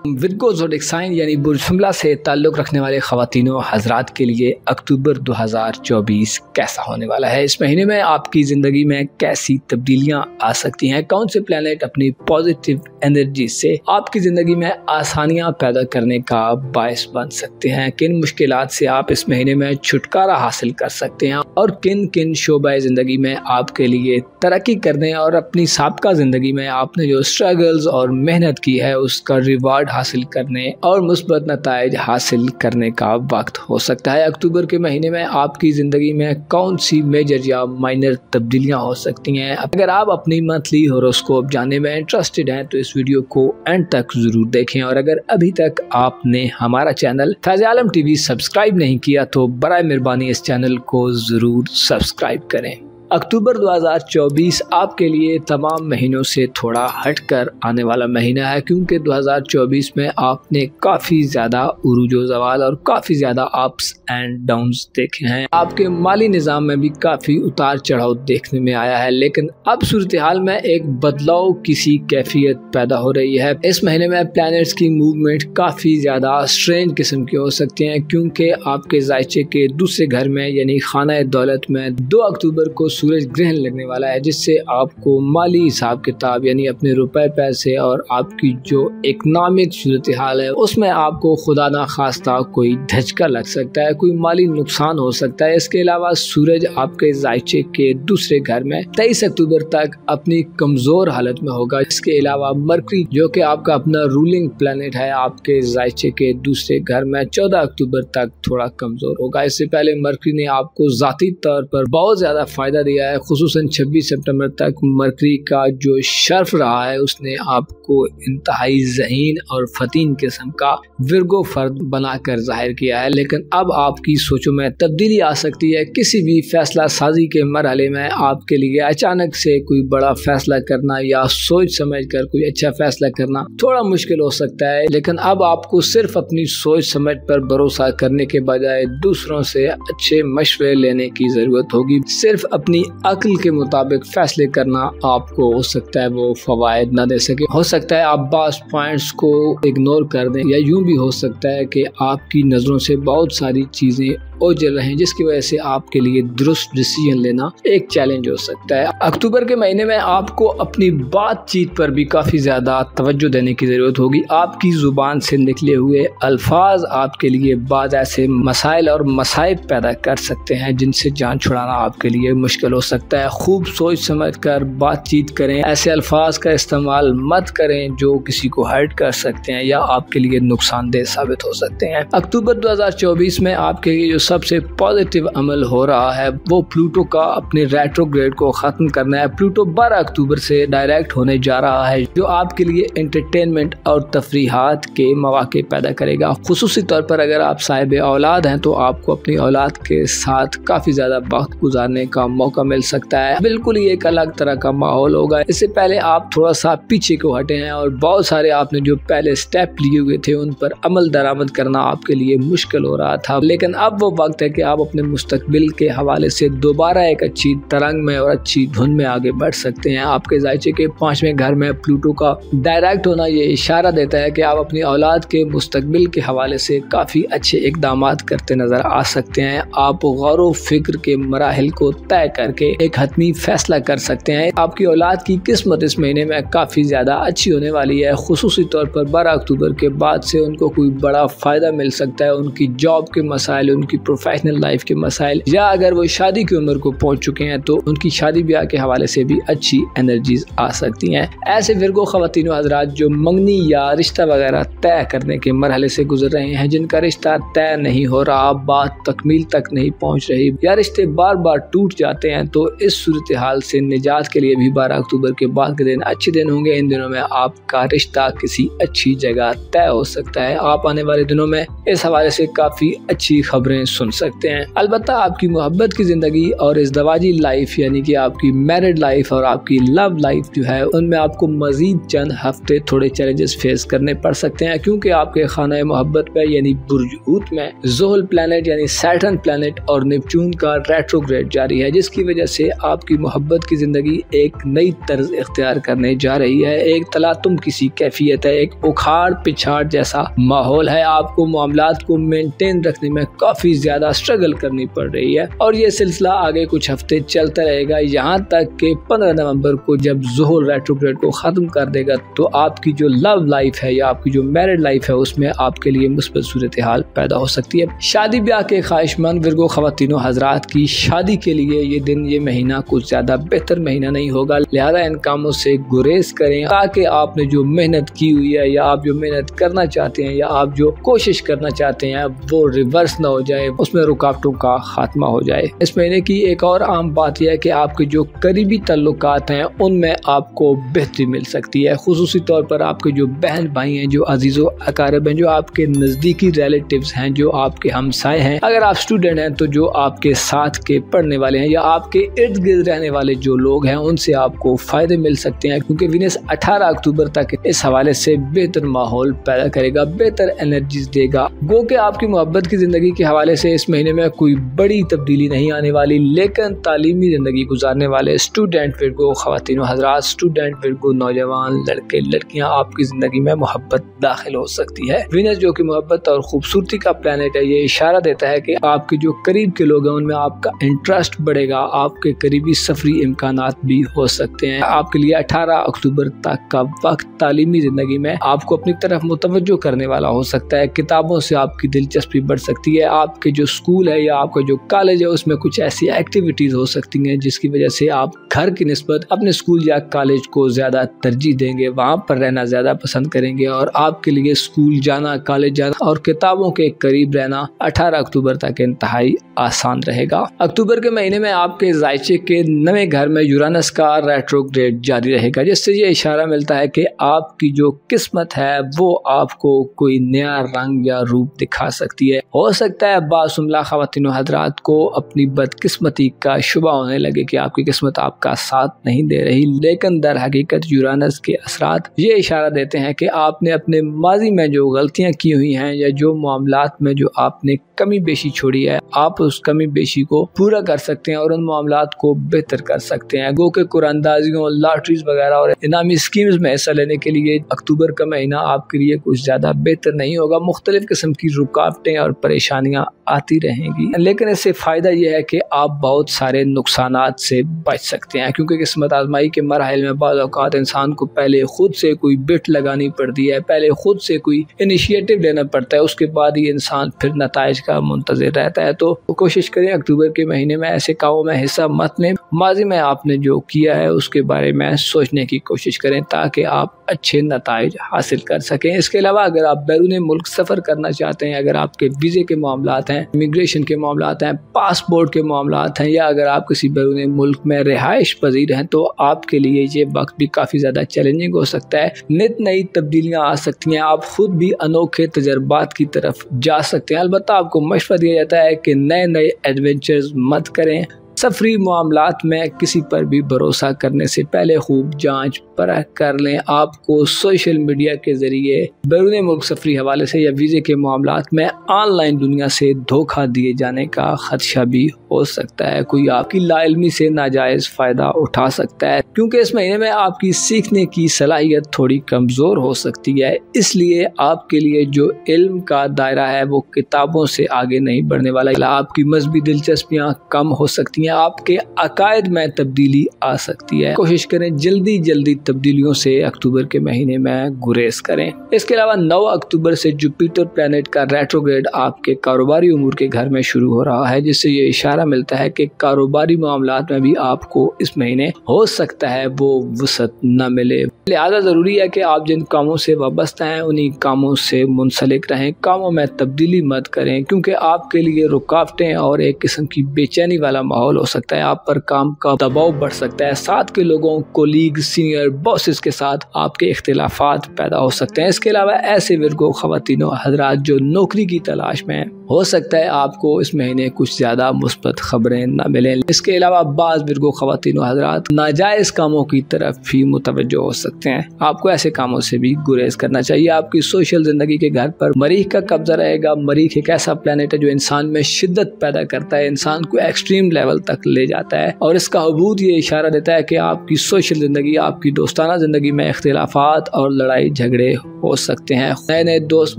विर्गो ज़ोडिक साइन यानी बुर्ज हमला से ताल्लुक़ रखने वाले ख़वातीनों हज़रात के लिए अक्टूबर 2024 कैसा होने वाला है। इस महीने में आपकी ज़िंदगी में कैसी तब्दीलियां आ सकती हैं, कौन से प्लैनेट अपनी पॉजिटिव एनर्जी से आपकी ज़िंदगी में आसानियां पैदा करने का बायस बन सकते हैं, किन मुश्किलात से आप इस महीने में छुटकारा हासिल कर सकते हैं और किन किन शोबाए ज़िंदगी में आपके लिए तरक्की करने और अपनी साबका ज़िंदगी में आपने जो स्ट्रगल्स और मेहनत की है उसका रिवार्ड हासिल करने और मुस्बत नताइज हासिल करने का वक्त हो सकता है। अक्टूबर के महीने में आपकी ज़िंदगी में कौन सी मेजर या माइनर तब्दीलियां हो सकती हैं। अगर आप अपनी मंथली हॉरोस्कोप जानने में इंटरेस्टेड हैं तो इस वीडियो को एंड तक ज़रूर देखें। और अगर अभी तक आपने हमारा चैनल फैज़ आलम टीवी सब्सक्राइब नहीं किया तो बराए मेहरबानी इस चैनल को ज़रूर सब्सक्राइब करें। अक्टूबर 2024 आपके लिए तमाम महीनों से थोड़ा हटकर आने वाला महीना है, क्योंकि 2024 में आपने काफ़ी ज़्यादा उरूज व ज़वाल और काफ़ी ज़्यादा अप्स एंड डाउन्स देखे हैं। आपके माली निज़ाम में भी काफ़ी उतार चढ़ाव देखने में आया है, लेकिन अब सूरत हाल में एक बदलाव किसी कैफियत पैदा हो रही है। इस महीने में प्लैनेट्स की मूवमेंट काफ़ी ज़्यादा स्ट्रेंज किस्म की हो सकती हैं, क्योंकि आपके जायचे के दूसरे घर में यानी खाना दौलत में 2 अक्टूबर को सूरज ग्रहण लगने वाला है, जिससे आपको माली हिसाब किताब यानी अपने रुपए पैसे और आपकी जो इकनॉमिक सूरत हाल है उसमें आपको खुदा ना खास्ता कोई धचका लग सकता है, कोई माली नुकसान हो सकता है। इसके अलावा सूरज आपके जायचे के दूसरे घर में 23 अक्टूबर तक अपनी कमजोर हालत में होगा। इसके अलावा मरकरी जो कि आपका अपना रूलिंग प्लैनेट है आपके जायचे के दूसरे घर में 14 अक्टूबर तक थोड़ा कमजोर होगा। इससे पहले मरकरी ने आपको जाती तौर पर बहुत ज्यादा फायदा दिया है, खुसूसन 26 सितंबर तक मरकरी का जो शर्फ रहा है उसने आपको इंतहाई ज़हीन और फतीन किस्म का विर्गो फर्द बनाकर जाहिर किया है। लेकिन अब आपकी सोचों में तब्दीली आ सकती है। किसी भी फैसला साजी के मरहले में आपके लिए अचानक से कोई बड़ा फैसला करना या सोच समझ कर कोई अच्छा फैसला करना थोड़ा मुश्किल हो सकता है, लेकिन अब आपको सिर्फ अपनी सोच समझ पर भरोसा करने के बजाय दूसरों से अच्छे मशवरे लेने की जरूरत होगी। सिर्फ अपनी अक्ल के मुताबिक फैसले करना आपको हो सकता है वो फवायद न दे सके। हो सकता है आप बास पॉइंट्स को इग्नोर कर दें, या यूं भी हो सकता है कि आपकी नजरों से बहुत सारी चीजें ओझल रहे हैं, जिसकी वजह से आपके लिए दुरुस्त डिसीजन लेना एक चैलेंज हो सकता है। अक्टूबर के महीने में आपको अपनी बातचीत पर भी काफ़ी ज़्यादा तवज्जो देने की ज़रूरत होगी। आपकी ज़ुबान से निकले हुए अल्फाज आपके लिए बाद ऐसे मसाइल और मसाइब पैदा कर सकते हैं जिनसे जान छुड़ाना आपके लिए मुश्किल हो सकता है। खूब सोच समझ कर बातचीत करें, ऐसे अल्फाज का इस्तेमाल मत करें जो किसी को हर्ट कर सकते हैं या आपके लिए नुकसानदेह साबित हो सकते हैं। अक्टूबर 2024 में आपके लिए जो सबसे पॉजिटिव अमल हो रहा है वो प्लूटो का अपने रेट्रोग्रेड को खत्म करना है। प्लूटो 12 अक्टूबर से डायरेक्ट होने जा रहा है, जो आपके लिए एंटरटेनमेंट और तफरीहात के मौके पैदा करेगा। खुसूसी तौर पर अगर आप साहिब औलाद हैं तो आपको अपनी औलाद के साथ काफी ज्यादा वक्त गुजारने का मौका मिल सकता है। बिल्कुल ही एक अलग तरह का माहौल होगा। इससे पहले आप थोड़ा सा पीछे को हटे हैं और बहुत सारे आपने जो पहले स्टेप लिए हुए थे उन पर अमल दरामद करना आपके लिए मुश्किल हो रहा था, लेकिन अब वो वक्त है कि आप अपने मुस्तकबिल के हवाले से दोबारा एक अच्छी तरंग में और अच्छी धुन में आगे बढ़ सकते हैं। आपके जायचे के 5वें घर में प्लूटो का डायरेक्ट होना ये इशारा देता है कि आप अपनी औलाद के मुस्तकबिल के हवाले से काफ़ी अच्छे इकदामात करते नज़र आ सकते हैं। आप गौर व फिक्र के मराहिल को तय करके एक हतमी फैसला कर सकते हैं। आपकी औलाद की किस्मत इस महीने में काफ़ी ज़्यादा अच्छी होने वाली है। खुसूसी तौर पर 12 अक्टूबर के बाद से उनको कोई बड़ा फ़ायदा मिल सकता है। उनकी जॉब के मसाइल, उनकी प्रोफेशनल लाइफ के मसाइल, या अगर वो शादी की उम्र को पहुंच चुके हैं तो उनकी शादी ब्याह के हवाले से भी अच्छी एनर्जीज आ सकती हैं। ऐसे विर्गो ख़वातीन हज़रात जो मंगनी या रिश्ता वगैरह तय करने के मरहले से गुजर रहे हैं, जिनका रिश्ता तय नहीं हो रहा, बात तकमील तक नहीं पहुंच रही या रिश्ते बार बार टूट जाते हैं, तो इस सूरत हाल से निजात के लिए भी 12 अक्टूबर के बाद के दिन अच्छे दिन होंगे। इन दिनों में आपका रिश्ता किसी अच्छी जगह तय हो सकता है। आप आने वाले दिनों में इस हवाले से काफ़ी अच्छी खबरें सुन सकते हैं। अलबत्ता आपकी मोहब्बत की ज़िंदगी और इज़दवाजी लाइफ यानी कि आपकी मैरिड लाइफ और आपकी लव लाइफ जो है उनमें आपको मज़ीद चंद हफ्ते थोड़े चैलेंजेस फेस करने पड़ सकते हैं, क्योंकि आपके खाना मोहब्बत पे यानी बुर्ज हूत में ज़ुहल प्लैनेट यानी सैटर्न प्लैनेट और नेपच्यून का रेट्रोग्रेड जारी है, जिसकी वजह से आपकी मोहब्बत की ज़िंदगी एक नई तर्ज इख्तियार करने जा रही है। एक तलातुम किसी कैफियत है, एक उखाड़ पिछाड़ जैसा माहौल है। आपको मामलात को मेंटेन रखने में काफ़ी ज़्यादा स्ट्रगल करनी पड़ रही है और ये सिलसिला आगे कुछ हफ्ते चलता रहेगा, यहाँ तक कि 15 नवंबर को जब ज़ुहल रेट्रोग्रेड को ख़त्म कर देगा तो आपकी जो लव लाइफ है या आपकी जो मैरिड लाइफ है उसमें आपके लिए मुस्बत सूरत हाल पैदा हो सकती है। शादी ब्याह के ख्वाहिशमंद विर्गो ख़वातीनो हज़रात की शादी के लिए ये दिन, ये महीना कुछ ज़्यादा बेहतर महीना नहीं होगा, लिहाजा इन कामों से गुरेज करें ताकि आपने जो मेहनत की हुई है या आप जो मेहनत करना चाहते हैं या आप जो कोशिश करना चाहते हैं वो रिवर्स ना हो जाए, उसमें रुकावटों का खात्मा हो जाए। इस महीने की एक और आम बात यह है कि आपके जो करीबी ताल्लुकात हैं उनमें आपको बेहतरी मिल सकती है। खुसूसी तौर पर आपके जो बहन भाई हैं, जो अजीज़ो अकारिब हैं, जो आपके नज़दीकी रिलेटिव्स हैं, जो आपके हमसाए हैं, अगर आप स्टूडेंट हैं तो जो आपके साथ के पढ़ने वाले हैं या आपके इर्द गिर्द रहने वाले जो लोग हैं उनसे आपको फायदे मिल सकते हैं, क्योंकि वीनस 18 अक्टूबर तक इस हवाले से बेहतर माहौल पैदा करेगा, बेहतर एनर्जीज देगा। गो के आपकी मोहब्बत की जिंदगी के हवाले से इस महीने में कोई बड़ी तब्दीली नहीं आने वाली, लेकिन तालीमी जिंदगी गुजारने वाले स्टूडेंट विर्गो ख़वातीन हज़रात, स्टूडेंट विर्गो नौजवान लड़के लड़कियां, आपकी जिंदगी में मोहब्बत दाखिल हो सकती है। वीनस जो कि मोहब्बत और खूबसूरती का प्लैनेट है, ये इशारा देता है कि आपके जो करीब के लोग हैं उनमें आपका इंटरेस्ट बढ़ेगा, आपके करीबी सफरी इम्कानात भी हो सकते हैं। आपके लिए 18 अक्टूबर तक का वक्त तालीमी जिंदगी में आपको अपनी तरफ मुतवज्जो करने वाला हो सकता है। किताबों से आपकी दिलचस्पी बढ़ सकती है, आपके आपके जो स्कूल है या आपका जो कॉलेज है उसमें कुछ ऐसी एक्टिविटीज हो सकती हैं जिसकी वजह से आप घर की निस्बत अपने स्कूल या कॉलेज को ज्यादा तरजीह देंगे, वहां पर रहना ज्यादा पसंद करेंगे और आपके लिए स्कूल जाना, कॉलेज जाना और किताबों के करीब रहना 18 अक्टूबर तक इंतहाई आसान रहेगा। अक्टूबर के महीने में आपके जायचे के नए घर में यूरानस का रेट्रोग्रेड जारी रहेगा, जिससे ये इशारा मिलता है कि आपकी जो किस्मत है वो आपको कोई नया रंग या रूप दिखा सकती है। हो सकता है बासुमला ख़वातीन हज़रात को अपनी बदकिस्मती का शुबा होने लगे कि आपकी किस्मत आपका साथ नहीं दे रही, लेकिन दर हकीकत यूरानस के असरात ये इशारा देते हैं कि आपने अपने माजी में जो गलतियां की हुई हैं या जो मामलात में जो आपने कमी बेशी छोड़ी है, आप उस कमी बेशी को पूरा कर सकते हैं और उन मामलात को बेहतर कर सकते हैं। गो के कुरानदाजियों, लॉटरीज वगैरह और इनामी स्कीम्स में हिस्सा लेने के लिए अक्टूबर का महीना आपके लिए कुछ ज्यादा बेहतर नहीं होगा। मुख्तलिफ किस्म की रुकावटें और परेशानियां आती रहेंगी, लेकिन इससे फायदा यह है कि आप बहुत सारे नुकसानात से बच सकते हैं, क्योंकि किस्मत आजमाई के मरहल में बाज़ औक़ात इंसान को पहले खुद से कोई बिट लगानी पड़ती है, पहले खुद से कोई इनिशिएटिव लेना पड़ता है, उसके बाद ही इंसान फिर नताइज का मुंतज़िर रहता है। तो कोशिश करें अक्टूबर के महीने में ऐसे कामों में हिस्सा मत लें। माजी में आपने जो किया है उसके बारे में सोचने की कोशिश करें ताकि आप अच्छे नताइज हासिल कर सकें। इसके अलावा अगर आप बैरून मुल्क सफ़र करना चाहते हैं, अगर आपके वीज़े के मामलात हैं, इमिग्रेशन के मामलात हैं, पासपोर्ट के मामलात हैं, या अगर आप किसी बैरून मुल्क में रिहाइश पजीर हैं, तो आपके लिए ये वक्त भी काफ़ी ज़्यादा चैलेंजिंग हो सकता है। नित नई तब्दीलियाँ आ सकती हैं, आप खुद भी अनोखे तजर्बात की तरफ जा सकते हैं। अलबत्ता आपको मशवरा दिया जाता है कि नए नए एडवेंचर्स मत करें। सफरी मामलात में किसी पर भी भरोसा करने से पहले खूब जांच परख कर लें। आपको सोशल मीडिया के जरिए बैरून मुल्क सफरी हवाले से या वीज़े के मामलात में ऑनलाइन दुनिया से धोखा दिए जाने का खदशा भी हो सकता है। कोई आपकी लाइल्मी से नाजायज़ फ़ायदा उठा सकता है, क्योंकि इस महीने में आपकी सीखने की सलाहियत थोड़ी कमज़ोर हो सकती है। इसलिए आपके लिए जो इल्म का दायरा है वो किताबों से आगे नहीं बढ़ने वाला। आपकी मजहबी दिलचस्पियाँ कम हो सकती हैं, आपके अकायद में तब्दीली आ सकती है। कोशिश करें जल्दी जल्दी तब्दीलियों से अक्टूबर के महीने में गुरेज करें। इसके अलावा 9 अक्टूबर से जुपिटर प्लैनेट का रेट्रोग्रेड आपके कारोबारी उमूर के घर में शुरू हो रहा है, जिससे ये इशारा मिलता है कि कारोबारी मामलात में भी आपको इस महीने हो सकता है वो वसअत न मिले। लिहाजा जरूरी है कि आप जिन कामों से वाबस्ता हैं उन्हीं कामों से मुंसलिक रहें, कामों में तब्दीली मत करें, क्योंकि आपके लिए रुकावटें और एक किस्म की बेचैनी वाला माहौल हो सकता है। आप पर काम का दबाव बढ़ सकता है, साथ के लोगों, कोलीग, सीनियर बॉसेस के साथ आपके इख्तिलाफात पैदा हो सकते हैं। इसके अलावा ऐसे विर्गो ख़वातीनो हज़रात जो नौकरी की तलाश में हैं, हो सकता है आपको इस महीने कुछ ज्यादा मुस्बत खबरें न मिलें। इसके अलावा बाज़ विर्गो ख़वातीनो हज़रात नाजायज़ कामों की तरफ भी मुतवज्जो हो सकते हैं। आपको ऐसे कामों से भी गुरेज करना चाहिए। आपकी सोशल जिंदगी के घर पर मरीख का कब्जा रहेगा। मरीख एक ऐसा प्लैनेट है जो इंसान में शिद्दत पैदा करता है, इंसान को एक्सट्रीम लेवल तक ले जाता है, और इसका हबूत ये इशारा देता है कि आपकी सोशल जिंदगी, आपकी दोस्ताना जिंदगी में इख्तिलाफात और लड़ाई झगड़े हो सकते हैं। नए नए दोस्त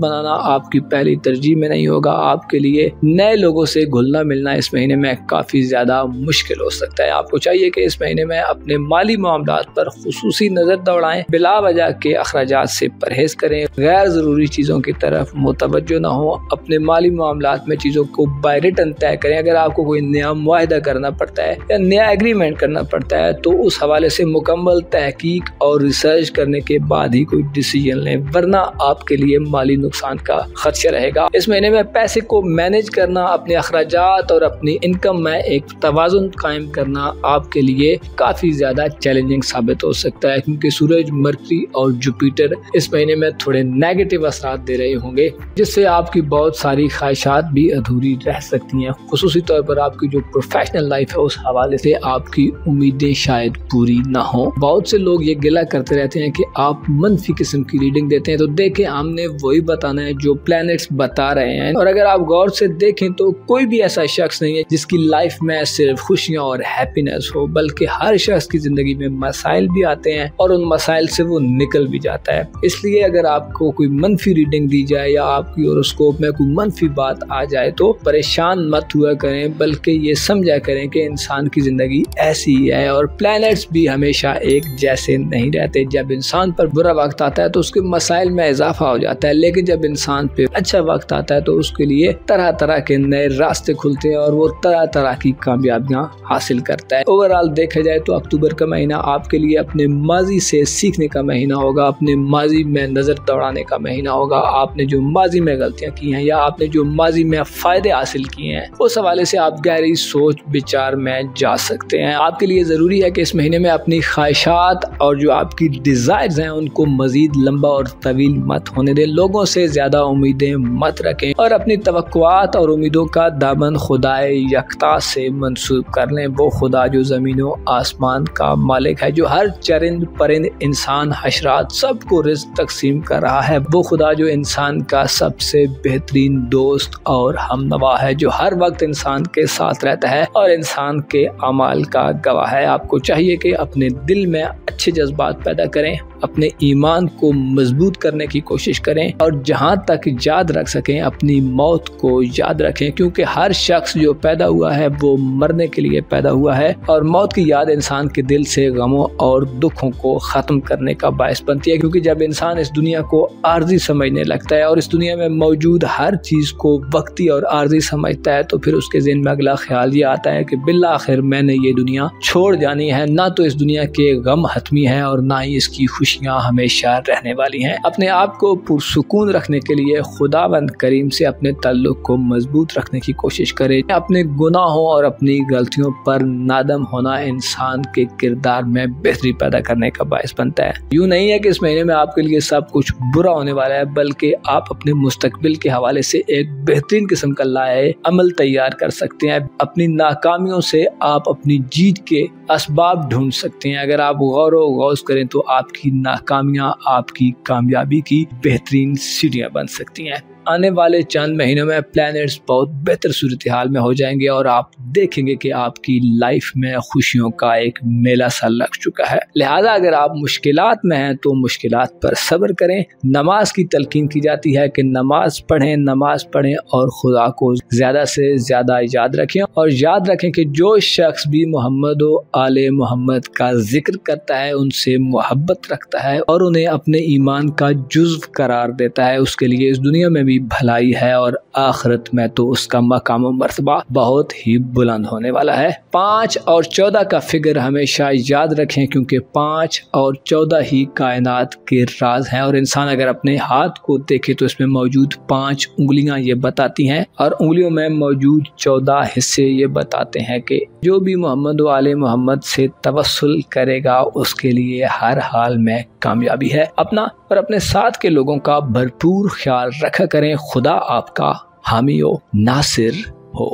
बनाना आपकी पहली तरजीह में नहीं होगा। आपके लिए नए लोगों से घुलना मिलना इस महीने में काफी ज्यादा मुश्किल हो सकता है। आपको चाहिए कि इस महीने में अपने माली मामलात पर खुसूसी नजर दौड़ाएं, बिला वजह के अखराजात से परहेज करें, गैर जरूरी चीजों की तरफ मुतवज्जो न हो। अपने माली मामलात में चीजों को बाय रिटन तय करें। अगर आपको कोई नया मुआहदा करना पड़ता है या नया एग्रीमेंट करना पड़ता है तो उस हवाले से मुकम्मल तहकीक और रिसर्च करने के बाद ही कोई डिसीजन लें, वरना आपके लिए माली नुकसान का खदशा रहेगा। इस महीने में पैसे को मैनेज करना, अपने अखराजात और अपनी इनकम में एक तवाज़ुन कायम करना आपके लिए काफी ज्यादा चैलेंजिंग साबित हो सकता है, क्योंकि सूरज, मरकरी और जुपिटर इस महीने में थोड़े नेगेटिव असरात दे रहे होंगे, जिससे आपकी बहुत सारी ख्वाहिशात भी अधूरी रह सकती हैं। खुसूसी तौर पर आपकी जो प्रोफेशनल लाइफ है उस हवाले से आपकी उम्मीदें शायद पूरी ना हो। बहुत से लोग ये गिला करते रहते हैं कि आप मनफी किस्म की रीडिंग देते हैं, तो देखें हमने वही बताना है जो प्लैनेट्स बता रहे हैं। और अगर आप गौर से देखें तो कोई भी ऐसा शख्स नहीं है जिसकी लाइफ में सिर्फ खुशियां और हैप्पीनेस हो, बल्कि हर शख्स की जिंदगी में मसाइल भी आते हैं और उन मसाइल से वो निकल भी जाता है। इसलिए अगर आपको कोई मनफी रीडिंग दी जाए या आपकी होरोस्कोप में कोई मनफी बात आ जाए तो परेशान मत हुआ करें, बल्कि ये समझा करें कि इंसान की ज़िंदगी ऐसी ही है और प्लैनेट्स भी हमेशा एक जैसे नहीं रहते। जब इंसान पर बुरा वक्त आता है तो उसके मसाइल में इजाफा हो जाता है, लेकिन जब इंसान पे अच्छा वक्त आता है तो उसके लिए तरह तरह के नए रास्ते खुलते हैं और वो तरह तरह की कामयाबियां हासिल करता है। ओवरऑल देखा जाए तो अक्टूबर का महीना आपके लिए अपने माजी से सीखने का महीना होगा, अपने माजी में नज़र दौड़ाने का महीना होगा। आपने जो माजी में गलतियां की हैं या आपने जो माजी में फ़ायदे हासिल किए हैं उस हवाले से आप गहरी सोच विचार में जा सकते हैं। आपके लिए ज़रूरी है कि इस महीने में अपनी ख्वाहिशात और जो आपकी डिज़ायर्स हैं उनको मज़ीद लंबा और तवील मत होने दें। लोगों से ज़्यादा उम्मीदें मत रखें और अपनी तवक्कुआत और उम्मीदों का दामन खुदाए यकता से मंसूब कर लें। वो खुदा जो ज़मीन व आसमान का मालिक है, जो हर चरिंद परिंद इंसान हशरात सबको रिज़्क़ तकसीम कर रहा है। वो खुदा जो इंसान का सबसे बेहतरीन दोस्त और हमनवा है, जो हर वक्त इंसान के साथ रहता है और इंसान के अमाल का गवाह है। आपको चाहिए कि अपने दिल में अच्छे जज्बात पैदा करें, अपने ईमान को मजबूत करने की कोशिश करें और जहां तक याद रख सकें अपनी मौत को याद रखें, क्योंकि हर शख्स जो पैदा हुआ है वो मरने के लिए पैदा हुआ है और मौत की याद इंसान के दिल से गमों और दुखों को ख़त्म करने का बायस बनती है। क्योंकि जब इंसान इस दुनिया को आर्जी समझने लगता है और इस दुनिया में मौजूद हर चीज़ को वक्ती और आर्जी समझता है तो फिर उसके ज़हन में अगला ख्याल ये आता है कि बिल्लाखिर मैंने ये दुनिया छोड़ जानी है। ना तो इस दुनिया के गम हतमी है और ना ही इसकी खुशियाँ हमेशा रहने वाली हैं। अपने आप को पुरसुकून रखने के लिए खुदावंद करीम से अपने ताल्लुक को मजबूत रखने की कोशिश करें। अपने गुनाहों और अपनी गलतियों पर नादम होना इंसान के किरदार में बेहतरी पैदा करने का बायस बनता है। यूँ नहीं है कि इस महीने में आपके लिए सब कुछ बुरा होने वाला है, बल्कि आप अपने मुस्तकबिल के हवाले से एक बेहतरीन किस्म का लाए अमल तैयार कर सकते हैं। अपनी नाकामियों से आप अपनी जीत के असबाब ढूंढ सकते हैं। अगर आप गौर व गौस करें तो आपकी नाकामियां आपकी कामयाबी की बेहतरीन सीढ़ियां बन सकती हैं। आने वाले चंद महीनों में प्लैनेट्स बहुत बेहतर सूरत हाल में हो जाएंगे और आप देखेंगे कि आपकी लाइफ में खुशियों का एक मेला सा लग चुका है। लिहाजा अगर आप मुश्किलात में हैं तो मुश्किलात पर सब्र करें। नमाज की तलकीन की जाती है कि नमाज पढ़ें और खुदा को ज़्यादा से ज़्यादा याद रखें और याद रखें कि जो शख्स भी मोहम्मद व आले मोहम्मद का जिक्र करता है, उनसे मोहब्बत रखता है और उन्हें अपने ईमान का जुज़्व करार देता है, उसके लिए इस दुनिया में भी भलाई है और आखिरत में तो उसका मकाम व मर्तबा बहुत ही बुलंद होने वाला है। 5 और 14 का फिगर हमेशा याद रखें, क्योंकि 5 और 14 ही कायनात के राज हैं और इंसान अगर अपने हाथ को देखे तो इसमें मौजूद 5 उंगलियां ये बताती हैं और उंगलियों में मौजूद 14 हिस्से ये बताते हैं कि जो भी मोहम्मद व आले मोहम्मद से तवस्सुल करेगा उसके लिए हर हाल में कामयाबी है। अपना और अपने साथ के लोगों का भरपूर ख्याल रखा करें। खुदा आपका हामी व नासिर हो।